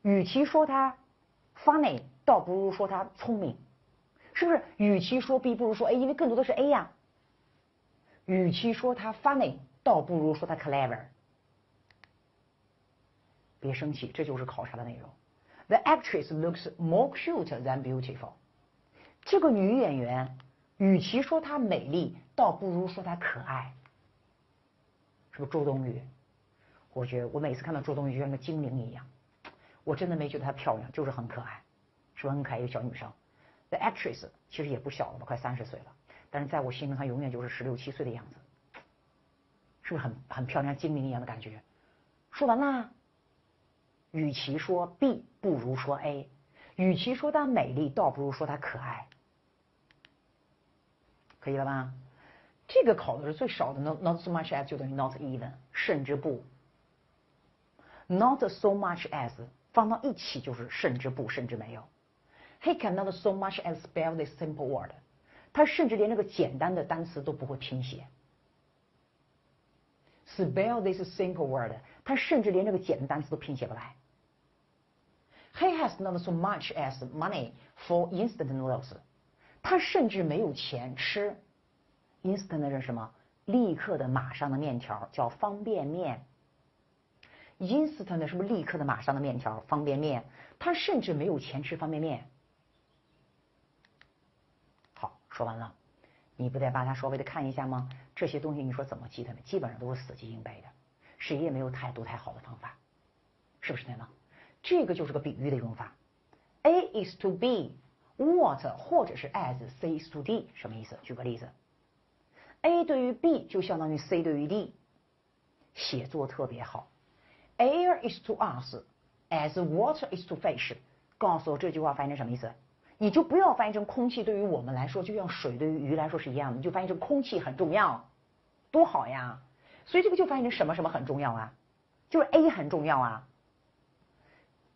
与其说他 funny， 倒不如说他聪明，是不是？与其说 B 不如说 A， 因为更多的是 A 呀。与其说他 funny， 倒不如说他 clever。别生气，这就是考察的内容。The actress looks more cute than beautiful。这个女演员，与其说她美丽，倒不如说她可爱。是不是周冬雨？我觉得我每次看到周冬雨就像个精灵一样，我真的没觉得她漂亮，就是很可爱，是不是很可爱一个小女生 ？The actress 其实也不小了吧，快30岁了，但是在我心中她永远就是16、17岁的样子，是不是很漂亮，精灵一样的感觉？说完啦。与其说 B 不如说 A， 与其说她美丽，倒不如说她可爱，可以了吧？这个考的是最少的 not so much as 就等于 not even， 甚至不 not so much as 放到一起就是甚至不，甚至没有。He cannot so much as spell this simple word， 他甚至连这个简单的单词都不会拼写。Spell this simple word， 他甚至连这个简单单词都拼写不来。He has not so much as money for instant noodles， 他甚至没有钱吃 instant 是什么？立刻的马上的面条，叫方便面。instant 是不是立刻的马上的面条？方便面，他甚至没有钱吃方便面。好，说完了，你不得把它稍微的看一下吗？这些东西你说怎么记的呢？基本上都是死记硬背的，谁也没有太多太好的方法。是不是对吗？这个就是个比喻的用法。A is to B what 或者是 as C is to D 什么意思？举个例子 ，A 对于 B 就相当于 C 对于 D， 写作特别好。Air is to us as water is to fish。告诉我这句话翻译成什么意思？你就不要翻译成空气对于我们来说，就像水对于鱼来说是一样的，你就翻译成空气很重要，多好呀！所以这个就翻译成什么什么很重要啊，就是 A 很重要啊。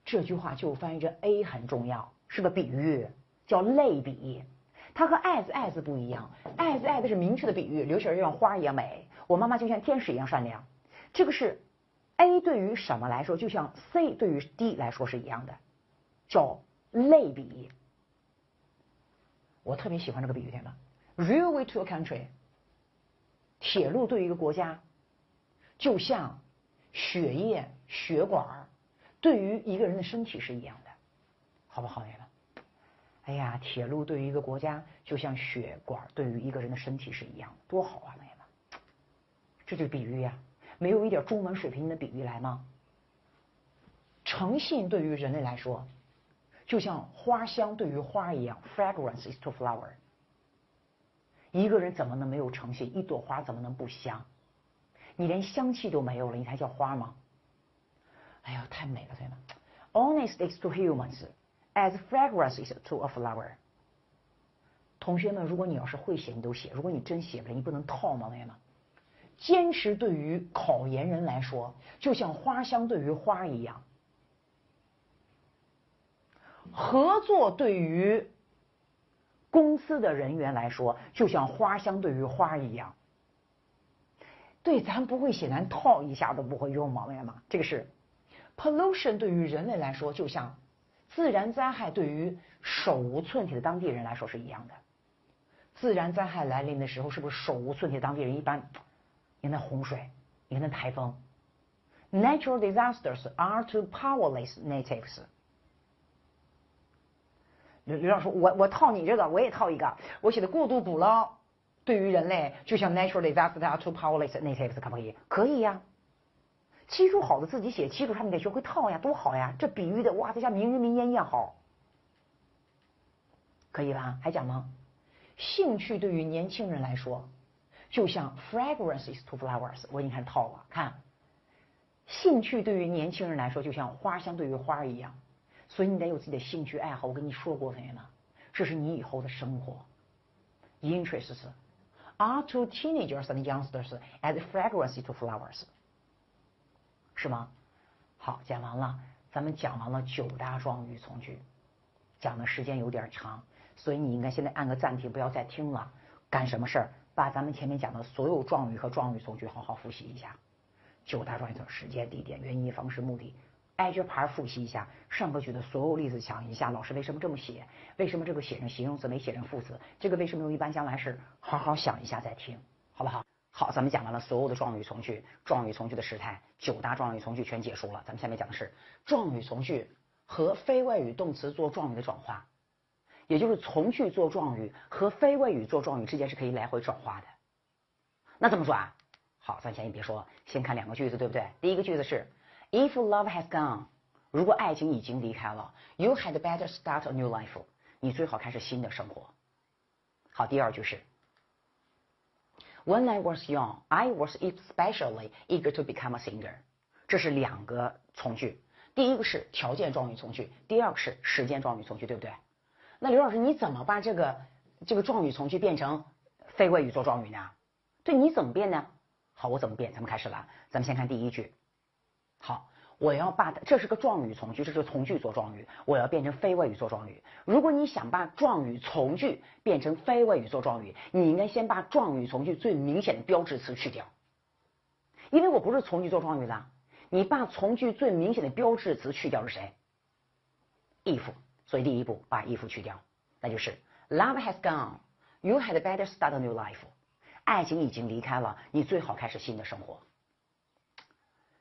这句话就翻译成 A 很重要，是个比喻，叫类比。它和 as 不一样 ，as 是明确的比喻，刘雪儿就像花一样美，我妈妈就像天使一样善良。这个是 A 对于什么来说，就像 C 对于 D 来说是一样的，叫类比。我特别喜欢这个比喻，对吗 ？Railway to a country， 铁路对于一个国家，就像血液血管对于一个人的身体是一样的，好不好，朋友们？哎呀，铁路对于一个国家，就像血管对于一个人的身体是一样的，多好啊，朋友们！这就是比喻呀，没有一点中文水平的比喻来吗？诚信对于人类来说，就像花香对于花一样 ，fragrance is to flower。一个人怎么能没有诚信？一朵花怎么能不香？你连香气都没有了，你还叫花吗？哎呀，太美了，对吗 ？Honest is to humans as fragrance is to a flower。同学们，如果你要是会写，你都写；如果你真写不了，你不能套吗，朋友们？坚持对于考研人来说，就像花香对于花一样。合作对于公司的人员来说，就像花香对于花一样。对，咱不会写，咱套一下都不会用嘛，朋友们。这个是 pollution 对于人类来说，就像自然灾害对于手无寸铁的当地人来说是一样的。自然灾害来临的时候，是不是手无寸铁的当地人一般？你看那洪水，你看那台风。Natural disasters are to powerless natives。刘老师，我套你这个，我也套一个，我写的过度捕捞对于人类就像 natural disasters are to powerless natives， 可不可以？可以呀。基础好的自己写，基础上你得学会套呀，多好呀！这比喻的哇，这像名人名言一样好，可以吧？还讲吗？兴趣对于年轻人来说，就像 fragrance is to flowers， 我已经开始套了。看，兴趣对于年轻人来说，就像花香对于花一样。所以你得有自己的兴趣爱好。我跟你说过，朋友们，这是你以后的生活。Interests are to teenagers and youngsters as fragrance to flowers， 是吗？好，讲完了，咱们讲完了9大状语从句，讲的时间有点长，所以你应该现在按个暂停，不要再听了。干什么事儿？把咱们前面讲的所有状语和状语从句好好复习一下。9大状语从时间、地点、原因、方式、目的。挨着盘复习一下上课举的所有例子，讲一下老师为什么这么写，为什么这个写成形容词没写成副词，这个为什么用一般将来时，好好想一下再听，好不好？好，咱们讲完了所有的状语从句，状语从句的时态，9大状语从句全结束了。咱们下面讲的是状语从句和非谓语动词做状语的转化，也就是从句做状语和非谓语做状语之间是可以来回转化的。那怎么转？好，咱先别说，先看2个句子，对不对？第一个句子是If love has gone， 如果爱情已经离开了 ，You had better start a new life， 你最好开始新的生活。好，第二句是 When I was young, I was especially eager to become a singer。这是2个从句，第一个是条件状语从句，第二个是时间状语从句，对不对？那刘老师，你怎么把这个状语从句变成非谓语做状语呢？对，你怎么变呢？好，我怎么变？咱们开始了，咱们先看第一句。好，我要把这是个状语从句，这是从句做状语，我要变成非谓语做状语。如果你想把状语从句变成非谓语做状语，你应该先把状语从句最明显的标志词去掉，因为我不是从句做状语的。你把从句最明显的标志词去掉是谁 ？if， 所以第一步把 if 去掉，那就是 Love has gone, you had better start a new life。爱情已经离开了，你最好开始新的生活。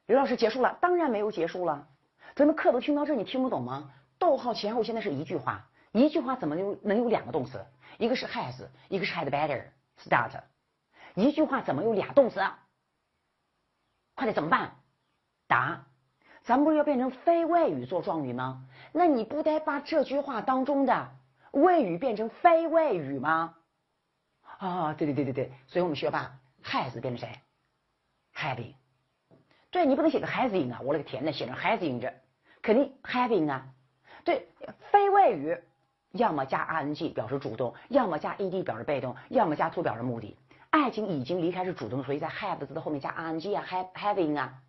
刘老师结束了，当然没有结束了。咱们课都听到这，你听不懂吗？逗号前后现在是一句话，一句话怎么能有2个动词？一个是 has， 一个是 had better start。一句话怎么有俩动词啊？快点怎么办？答，咱们不是要变成非谓语做状语吗？那你不得把这句话当中的谓语变成非谓语吗？啊，对，所以我们需要把 has 变成谁 ？having。对，你不能写个 having 啊，我勒个天呐，写成 having 着，肯定 having 啊。对，非谓语要么加 ing 表示主动，要么加 ed 表示被动，要么加 to 表示目的。爱情已经离开是主动，所以在 have 字的后面加 ing 啊 ，having 啊。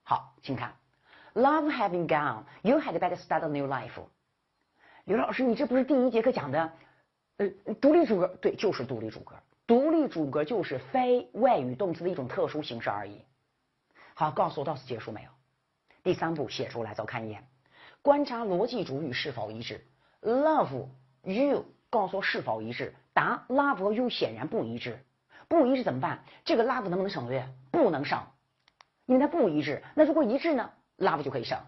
好，请看 ，Love having gone, you had better start a new life。刘老师，你这不是第一节课讲的独立主格？对，就是独立主格。独立主格就是非谓语动词的一种特殊形式而已。好，告诉我到此结束没有？第3步写出来，走看一眼，观察逻辑主语是否一致。Love you 告诉我是否一致？答 Love 和 you 显然不一致，不一致怎么办？这个 Love 能不能省略？不能省，因为它不一致。那如果一致呢 ？Love 就可以省。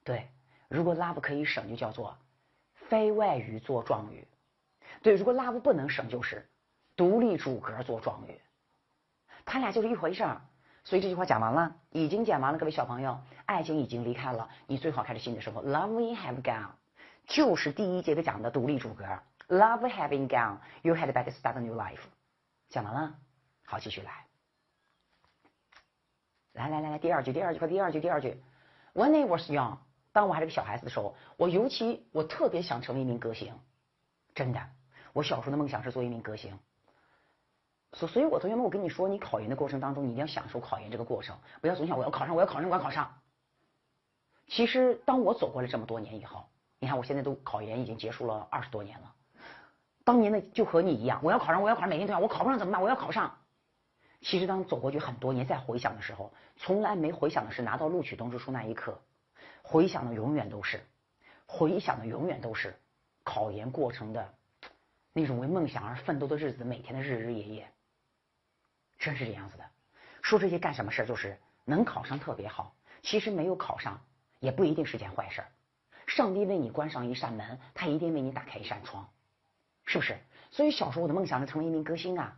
对，如果 Love 可以省，就叫做非谓语做状语。对，如果 Love 不能省，就是独立主格做状语。它俩就是一回事儿。所以这句话讲完了，已经讲完了，各位小朋友，爱情已经离开了，你最好开始新的生活。Love have gone 就是第一节课讲的独立主格。Love having gone, you had better start a new life。讲完了，好，继续来。来，第二句。When I was young， 当我还是个小孩子的时候，我特别想成为一名歌星。真的，我小时候的梦想是做一名歌星。所以我同学们，我跟你说，你考研的过程当中，你一定要享受考研这个过程，不要总想我要考上。其实当我走过了这么多年以后，你看我现在都考研已经结束了20多年了。当年的就和你一样，我要考上，每天都要，我考不上怎么办？我要考上。其实当走过去很多年再回想的时候，从来没回想的是拿到录取通知书那一刻，回想的永远都是考研过程的那种为梦想而奋斗的日子，每天的日日夜夜。真是这样子的。说这些干什么事儿？就是能考上特别好，其实没有考上也不一定是件坏事。上帝为你关上一扇门，他一定为你打开一扇窗，是不是？所以小时候我的梦想是成为一名歌星啊。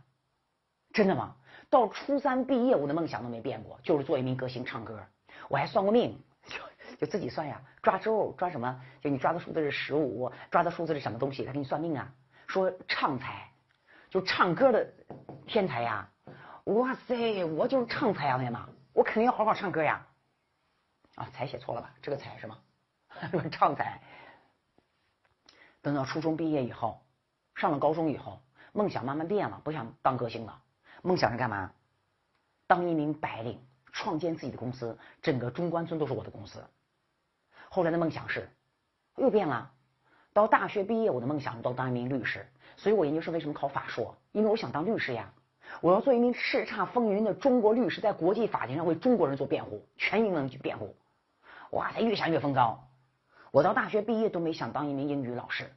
真的吗？到初3毕业，我的梦想都没变过，就是做一名歌星唱歌。我还算过命，就自己算呀，抓周抓什么？就你抓的数字是15，抓的数字是什么东西？他给你算命啊，说唱才，就唱歌的天才呀。哇塞，我就是唱才啊，朋友们，我肯定要好好唱歌呀。啊，才写错了吧？这个才是吗？唱才。等到初中毕业以后，上了高中以后，梦想慢慢变了，不想当歌星了。梦想是干嘛？当一名白领，创建自己的公司，整个中关村都是我的公司。后来的梦想是又变了。到大学毕业，我的梦想都当一名律师，所以我研究生为什么考法硕？因为我想当律师呀。我要做一名叱咤风云的中国律师，在国际法庭上为中国人做辩护，全英文去辩护。哇塞，越想越风高。我到大学毕业都没想当一名英语老师。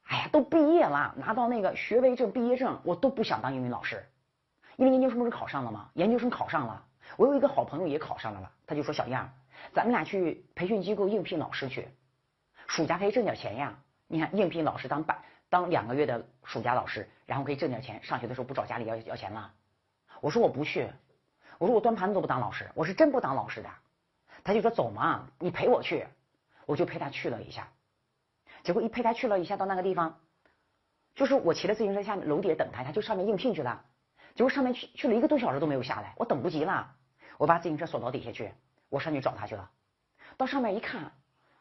哎呀，都毕业了，拿到那个学位证、毕业证，我都不想当英语老师。因为研究生不是考上了吗？研究生考上了，我有一个好朋友也考上了，他就说小样，咱们俩去培训机构应聘老师去，暑假可以挣点钱呀。你看应聘老师当2个月的暑假老师，然后可以挣点钱，上学的时候不找家里要钱了。我说我不去，我说我端盘子都不当老师，我是真不当老师的。他就说走嘛，你陪我去，我就陪他去了一下。结果一陪他去了一下，到那个地方，就是我骑着自行车下面楼底下等他，他就上面应聘去了。结果上面去了1个多小时都没有下来，我等不及了，我把自行车锁到底下去，我上去找他去了。到上面一看，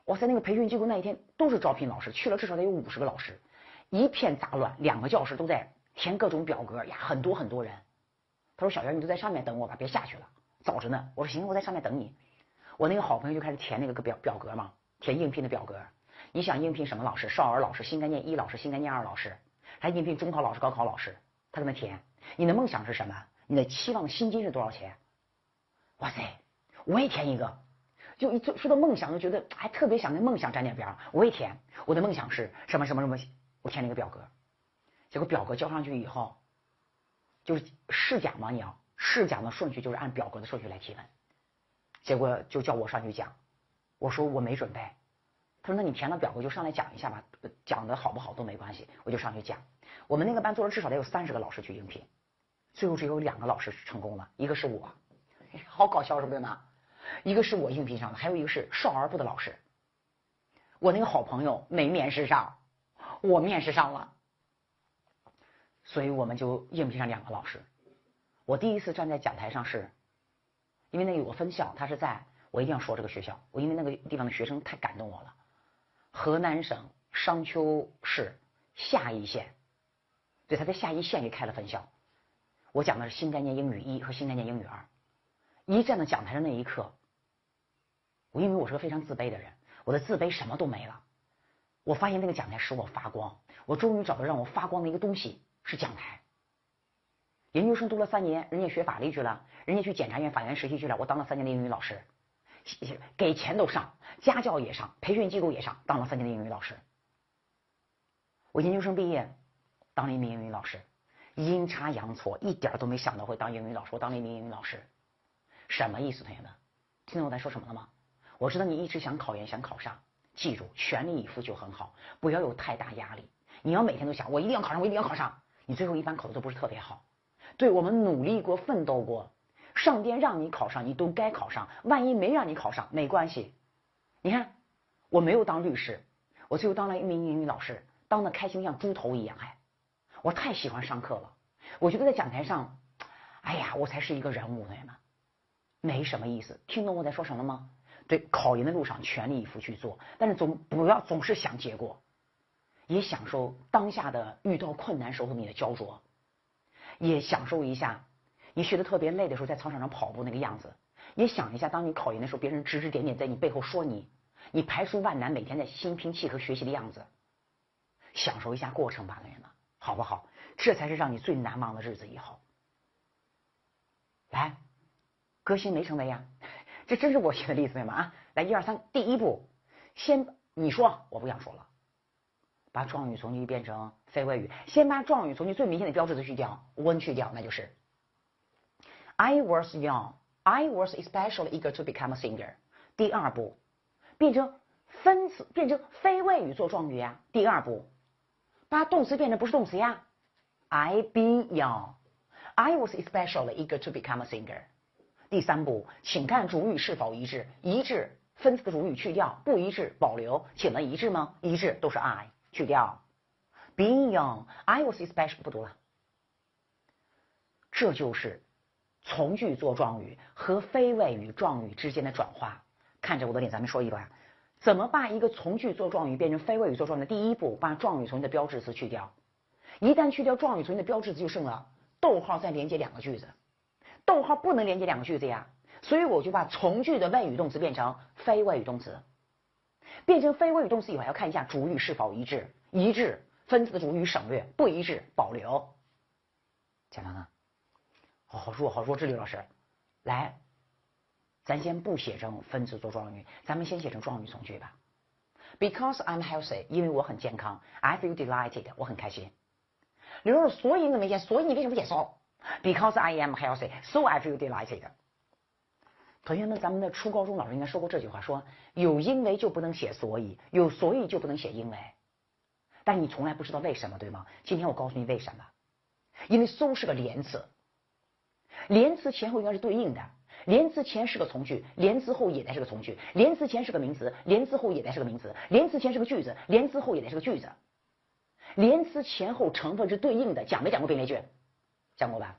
哇塞，那个培训机构那一天都是招聘老师，去了至少得有50个老师，一片杂乱，2个教室都在填各种表格呀，很多人。他说小袁，你就在上面等我吧，别下去了，早着呢。我说行，我在上面等你。我那个好朋友就开始填那个表格嘛，填应聘的表格。你想应聘什么老师？少儿老师、新概念1老师、新概念2老师，还应聘中考老师、高考老师。他跟他填，你的梦想是什么？你的期望薪金是多少钱？哇塞，我也填一个。就一说到梦想，就觉得还特别想跟梦想沾点边。我也填，我的梦想是什么，我填了一个表格。结果表格交上去以后，就是试讲嘛，你要试讲的顺序就是按表格的顺序来提问。结果就叫我上去讲，我说我没准备。他说那你填了表格就上来讲一下吧，讲的好不好都没关系，我就上去讲。我们那个班做了至少得有30个老师去应聘，最后只有2个老师成功了，一个是我，好搞笑是不是呢？一个是我应聘上的，还有一个是少儿部的老师。我那个好朋友没面试上，我面试上了，所以我们就应聘上2个老师。我第一次站在讲台上是，因为那个有个分校，他是在，我一定要说这个学校，我因为那个地方的学生太感动我了。河南省商丘市夏邑县，对，他在夏邑县也开了分校。我讲的是新概念英语1和新概念英语2。一站到讲台上那一刻，因为我是个非常自卑的人，我的自卑什么都没了。我发现那个讲台使我发光，我终于找到让我发光的一个东西是讲台。研究生读了3年，人家学法律去了，人家去检察院法院实习去了，我当了3年的英语老师，给钱都上，家教也上，培训机构也上，当了3年的英语老师。我研究生毕业，当了1名英语老师，阴差阳错，一点都没想到会当英语老师，我当了1名英语老师。什么意思，同学们？听懂我在说什么了吗？我知道你一直想考研，想考上，记住，全力以赴就很好，不要有太大压力。你要每天都想，我一定要考上，我一定要考上，你最后一般考的都不是特别好。对，我们努力过，奋斗过，上天让你考上，你都该考上。万一没让你考上，没关系。你看，我没有当律师，我最后当了1名英语老师，当的开心像猪头一样。我太喜欢上课了，我觉得在讲台上，哎呀，我才是一个人物，同学们。没什么意思，听懂我在说什么吗？对，考研的路上全力以赴去做，但是不要总是想结果，也享受当下的遇到困难时候你的焦灼，也享受一下你学的特别累的时候在操场上跑步那个样子，也想一下当你考研的时候别人指指点点在你背后说你排除万难每天在心平气和学习的样子，享受一下过程吧，同学们，好不好？这才是让你最难忘的日子以后。来，歌星没成为呀，这真是我写的例子嘛？来，1、2、3，第一步，先你说，我不想说了，把状语从句变成非谓语，先把状语从句最明显的标志词去掉，when去掉，那就是 I was young, I was especially eager to become a singer。第二步，变成分词，变成非谓语做状语呀。第二步，把动词变成不是动词呀 ，I been young, I was especially eager to become a singer。第三步，请看主语是否一致，一致分词的主语去掉，不一致保留。请问一致吗？一致，都是 I 去掉。Being young, I was especially 不读了。这就是从句做状语和非谓语状语之间的转化。看着我的脸，咱们说一段，怎么把一个从句做状语变成非谓语做状语的第一步，把状语从句的标志词去掉。一旦去掉状语从句的标志词，就剩了逗号再连接2个句子。逗号不能连接2个句子呀，所以我就把从句的谓语动词变成非谓语动词。变成非谓语动词以后，要看一下主语是否一致，一致分词的主语省略，不一致保留。讲完了，好说，志立老师，来，咱先不写成分词做状语，咱们先写成状语从句吧。Because I'm healthy， 因为我很健康 ，I feel delighted， 我很开心。刘老师，所以你怎么写？所以你为什么写 so？Because I am healthy, so I feel delighted。同学们，咱们的初高中老师应该说过这句话，说有因为就不能写所以，有所以就不能写因为。但你从来不知道为什么，对吗？今天我告诉你为什么。因为 so 是个连词，连词前后应该是对应的，连词前是个从句，连词后也得是个从句，连词前是个名词，连词后也得是个名词，连词前是个句子，连词后也得是个句子。连词前后成分是对应的，讲没讲过并列句？讲过吧？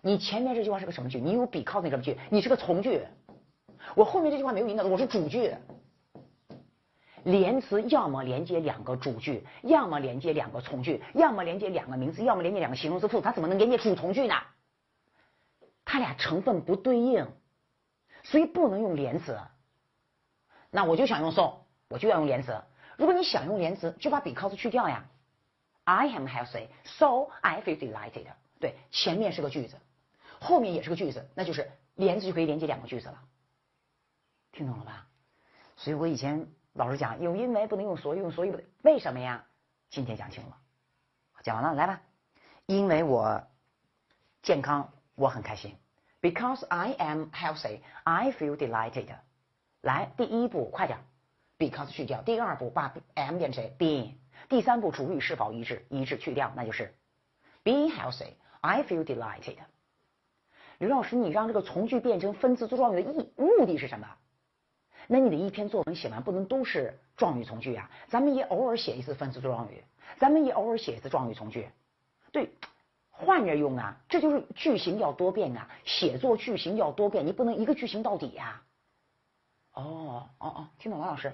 你前面这句话是个什么句？你有 because 那个句，你是个从句。我后面这句话没有引导，我是主句。连词要么连接2个主句，要么连接2个从句，要么连接2个名词，要么连接2个形容词副词，它怎么能连接主从句呢？它俩成分不对应，所以不能用连词。那我就想用 so， 我就要用连词。如果你想用连词，就把 because 去掉呀。I am healthy, so I feel delighted。对，前面是个句子，后面也是个句子，那就是连词就可以连接2个句子了。听懂了吧？所以我以前老师讲，有因为不能用所以，用所以不对，为什么呀？今天讲清了，讲完了，来吧。因为我健康，我很开心。Because I am healthy, I feel delighted。来，第一步，快点 ，because 去掉；第二步，把 am 变成 being；第三步，主语是否一致，一致去掉，那就是 being healthy, I feel delighted。刘老师，你让这个从句变成分词做状语的目的是什么？那你的一篇作文写完不能都是状语从句啊，咱们也偶尔写一次分词做状语，咱们也偶尔写一次状语从句，对，换着用啊，这就是句型要多变啊，写作句型要多变，你不能一个句型到底呀。听懂了，老师。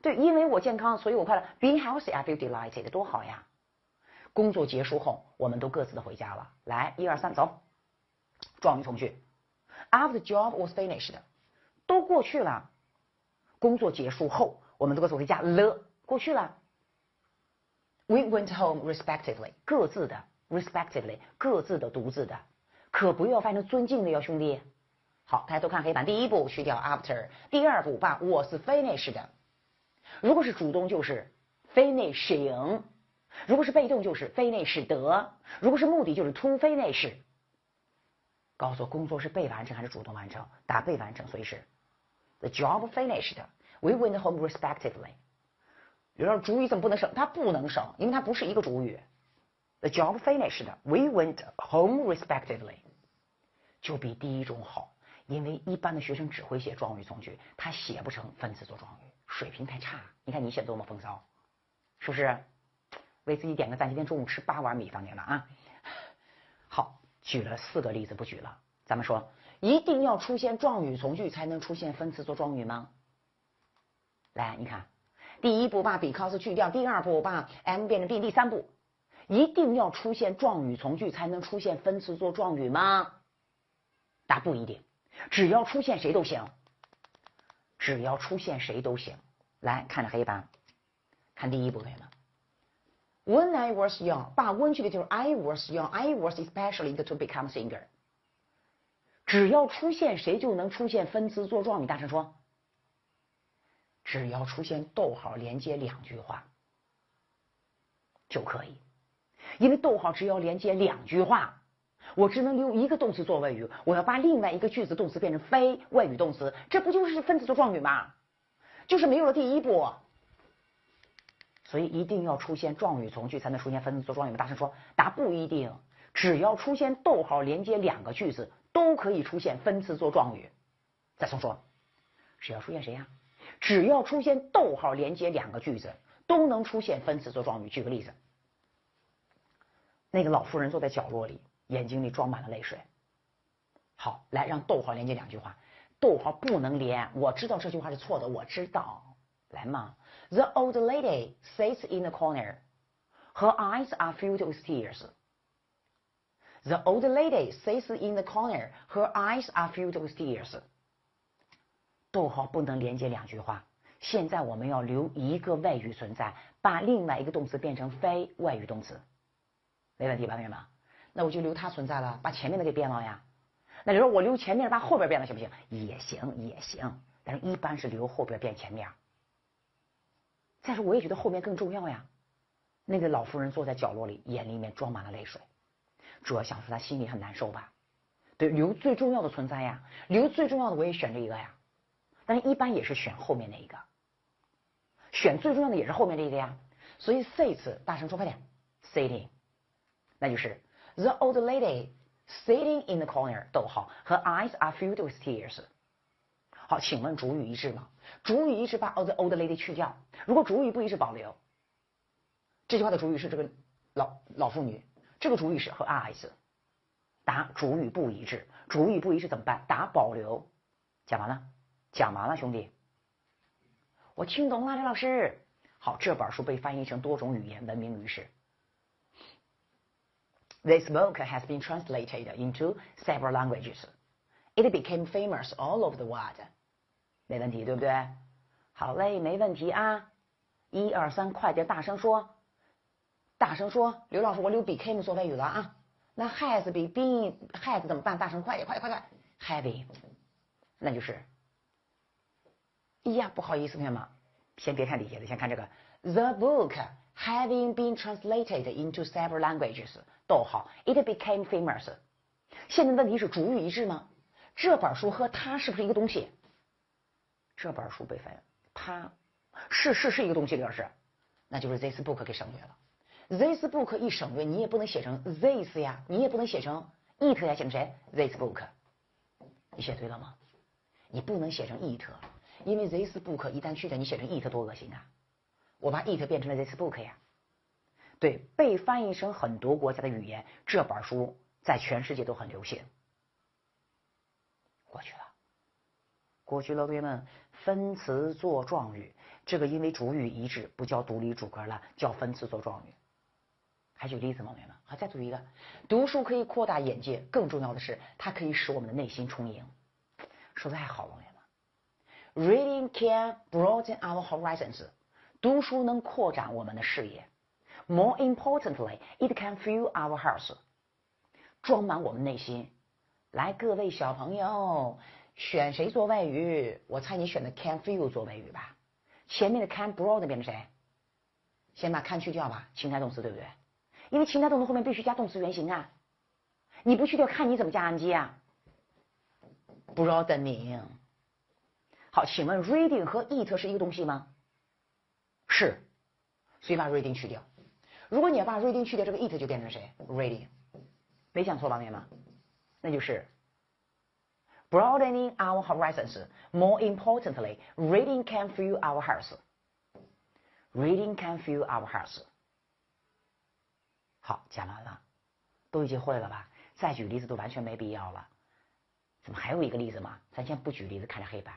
对，因为我健康，所以我快乐。Being healthy, I feel delighted， 多好呀！工作结束后，我们都各自的回家了。来，1、2、3，走。状语从句 ，After the job was finished， 都过去了。工作结束后，我们都各自回家了，过去了。We went home respectively， 各自的 respectively， 各自的独自的，可不要翻成尊敬的哟，兄弟。好，大家都看黑板，第一步去掉 after， 第二步把 was finished。如果是主动就是 finishing， 如果是被动就是 finished， 如果是目的就是 to finish。告诉我工作是被完成还是主动完成？答被完成，所以是 the job finished。We went home respectively。有点主语怎么不能省？它不能省，因为它不是一个主语。The job finished。We went home respectively。就比第一种好，因为一般的学生只会写状语从句，他写不成分词做状语，水平太差。你看你写的多么风骚，是不是？为自己点个赞，今天中午吃8碗米饭去了啊！好，举了4个例子，不举了。咱们说，一定要出现状语从句才能出现分词做状语吗？来，你看，第一步把 because 去掉，第二步把 am 变成 be， 第三步，一定要出现状语从句才能出现分词做状语吗？答不一定，只要出现谁都行，只要出现谁都行。来看着黑板，看第一步，同学们。When I was young， 把 when 去掉就是 I was young， I was especially to become singer。只要出现谁就能出现分词做状语，大声说。只要出现逗号连接2句话就可以，因为逗号只要连接2句话，我只能留一个动词做谓语，我要把另外一个句子动词变成非谓语动词，这不就是分词做状语吗？就是没有了第一步，所以一定要出现状语从句才能出现分词做状语吗？大声说。答不一定，只要出现逗号连接2个句子都可以出现分词做状语。再重说，只要出现谁呀？只要出现逗号连接2个句子都能出现分词做状语。举个例子，那个老妇人坐在角落里，眼睛里装满了泪水。好，来让逗号连接2句话，逗号不能连，我知道这句话是错的，我知道。来嘛 ，The old lady sits in the corner, her eyes are filled with tears. The old lady sits in the corner, her eyes are filled with tears. 逗号不能连接2句话，现在我们要留一个谓语存在，把另外一个动词变成非谓语动词，没问题吧，同学们？那我就留它存在了，把前面的给变了呀。那你说我留前面把后边变了行不行？也行，也行，但是一般是留后边变前面。再说我也觉得后面更重要呀。那个老妇人坐在角落里，眼里面装满了泪水，主要想说她心里很难受吧？对，留最重要的存在呀，留最重要的我也选这一个呀。但是一般也是选后面那一个，选最重要的也是后面这一个呀。所以 sits 大声说快点 ，sitting， 那就是 the old lady sitting in the corner， 逗号 her eyes are filled with tears。好，请问主语一致吗？主语一致把 the old lady去掉，如果主语不一致保留。这句话的主语是这个老妇女，这个主语是 her eyes。答主语不一致，主语不一致怎么办？答保留。讲完了。讲完了，兄弟，我听懂了，刘老师。好，这本书被翻译成多种语言，闻名于世。This book has been translated into several languages. It became famous all over the world. 没问题，对不对？好嘞，没问题啊。1、2、3，快点，大声说，大声说。刘老师，我留 became 做谓语了啊。那 has 比 been has 怎么办？大声，快点，快点，快点 ，having， 那就是。呀，不好意思，同学们，先别看底下的，先看这个。The book having been translated into several languages， 逗号 ，it became famous。现在问题是主语一致吗？这本书和它是不是一个东西？这本书被翻译，它是一个东西，刘老师，那就是 this book 给省略了。this book 一省略，你也不能写成 this 呀，你也不能写成 it 要写成谁 ？this book。你写对了吗？你不能写成 it， 因为 this book 一旦去掉，你写成 it 多恶心啊！我把 it 变成了 this book 呀。对，被翻译成很多国家的语言，这本书在全世界都很流行。过去了，过去了，同学们，分词做状语，这个因为主语一致，不叫独立主格了，叫分词做状语。还举例子吗，同学们？好，再读一个，读书可以扩大眼界，更重要的是，它可以使我们的内心充盈。说的太好了，同学们。Reading can broaden our horizons， 读书能扩展我们的视野。More importantly, it can fill our hearts， 装满我们内心。来，各位小朋友，选谁做外语？我猜你选的 can fill 做外语吧。前面的 can broaden 变成谁？先把 can 去掉吧，情态动词对不对？因为情态动词后面必须加动词原形啊，你不去掉，看你怎么加 ing 啊 ？broadening。好，请问 reading 和 eat 是一个东西吗？是，所以把 reading 去掉。如果你要把 reading 去掉，这个 eat 就变成谁 ？reading， 没讲错吧，同学们？那就是 broadening our horizons. More importantly, reading can fill our hearts. Reading can fill our hearts. 好，讲完了，都已经会了吧？再举例子都完全没必要了。怎么还有一个例子吗？咱先不举例子，看着黑板。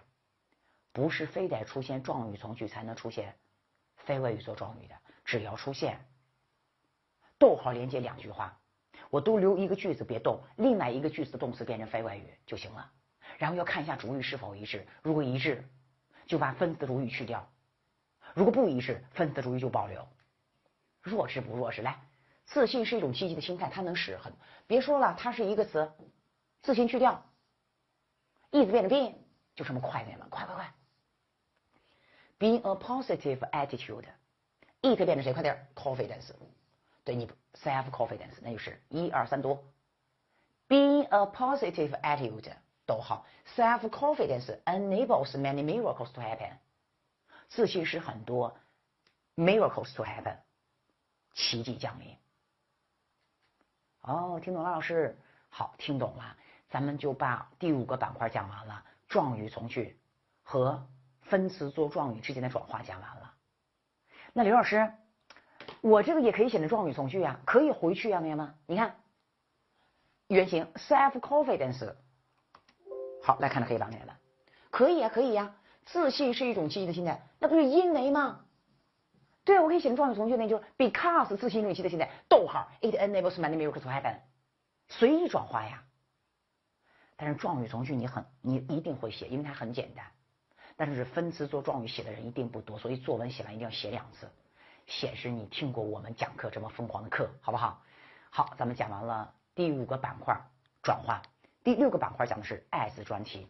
不是非得出现状语从句才能出现非谓语做状语的，只要出现逗号连接两句话，我都留一个句子别动，另外一个句子的动词变成非谓语就行了。然后要看一下主语是否一致，如果一致，就把分词的主语去掉；如果不一致，分词的主语就保留。弱势不弱势？来。自信是一种积极的心态，它能使很，别说了，它是一个词，自信去掉 ，is 变成 being， 就这么快点了，快快快 ！Being a positive attitude，it 变成谁？快点 ，confidence， 对你 self confidence， 那就是1、2、3多。Being a positive attitude， 逗号 self confidence enables many miracles to happen， 自信使很多 miracles to happen， 奇迹降临。哦，听懂了，老师。好，听懂了，咱们就把第5个板块讲完了，状语从句和分词做状语之间的转化讲完了。那刘老师，我这个也可以写成状语从句啊，可以回去啊，同学们，你看原型 self confidence。好，来看这黑板，同学们，可以啊，可以呀，自信是一种积极的心态，那不是因为吗？对，我可以写成状语从句，那就是 because 自信是一种积极的心态，逗号 it enables many miracles to happen， 随意转化呀。但是状语从句你一定会写，因为它很简单。但是分词做状语写的人一定不多，所以作文写完一定要写2次，显示你听过我们讲课这么疯狂的课，好不好？好，咱们讲完了第5个板块转化，第6个板块讲的是 as 专题。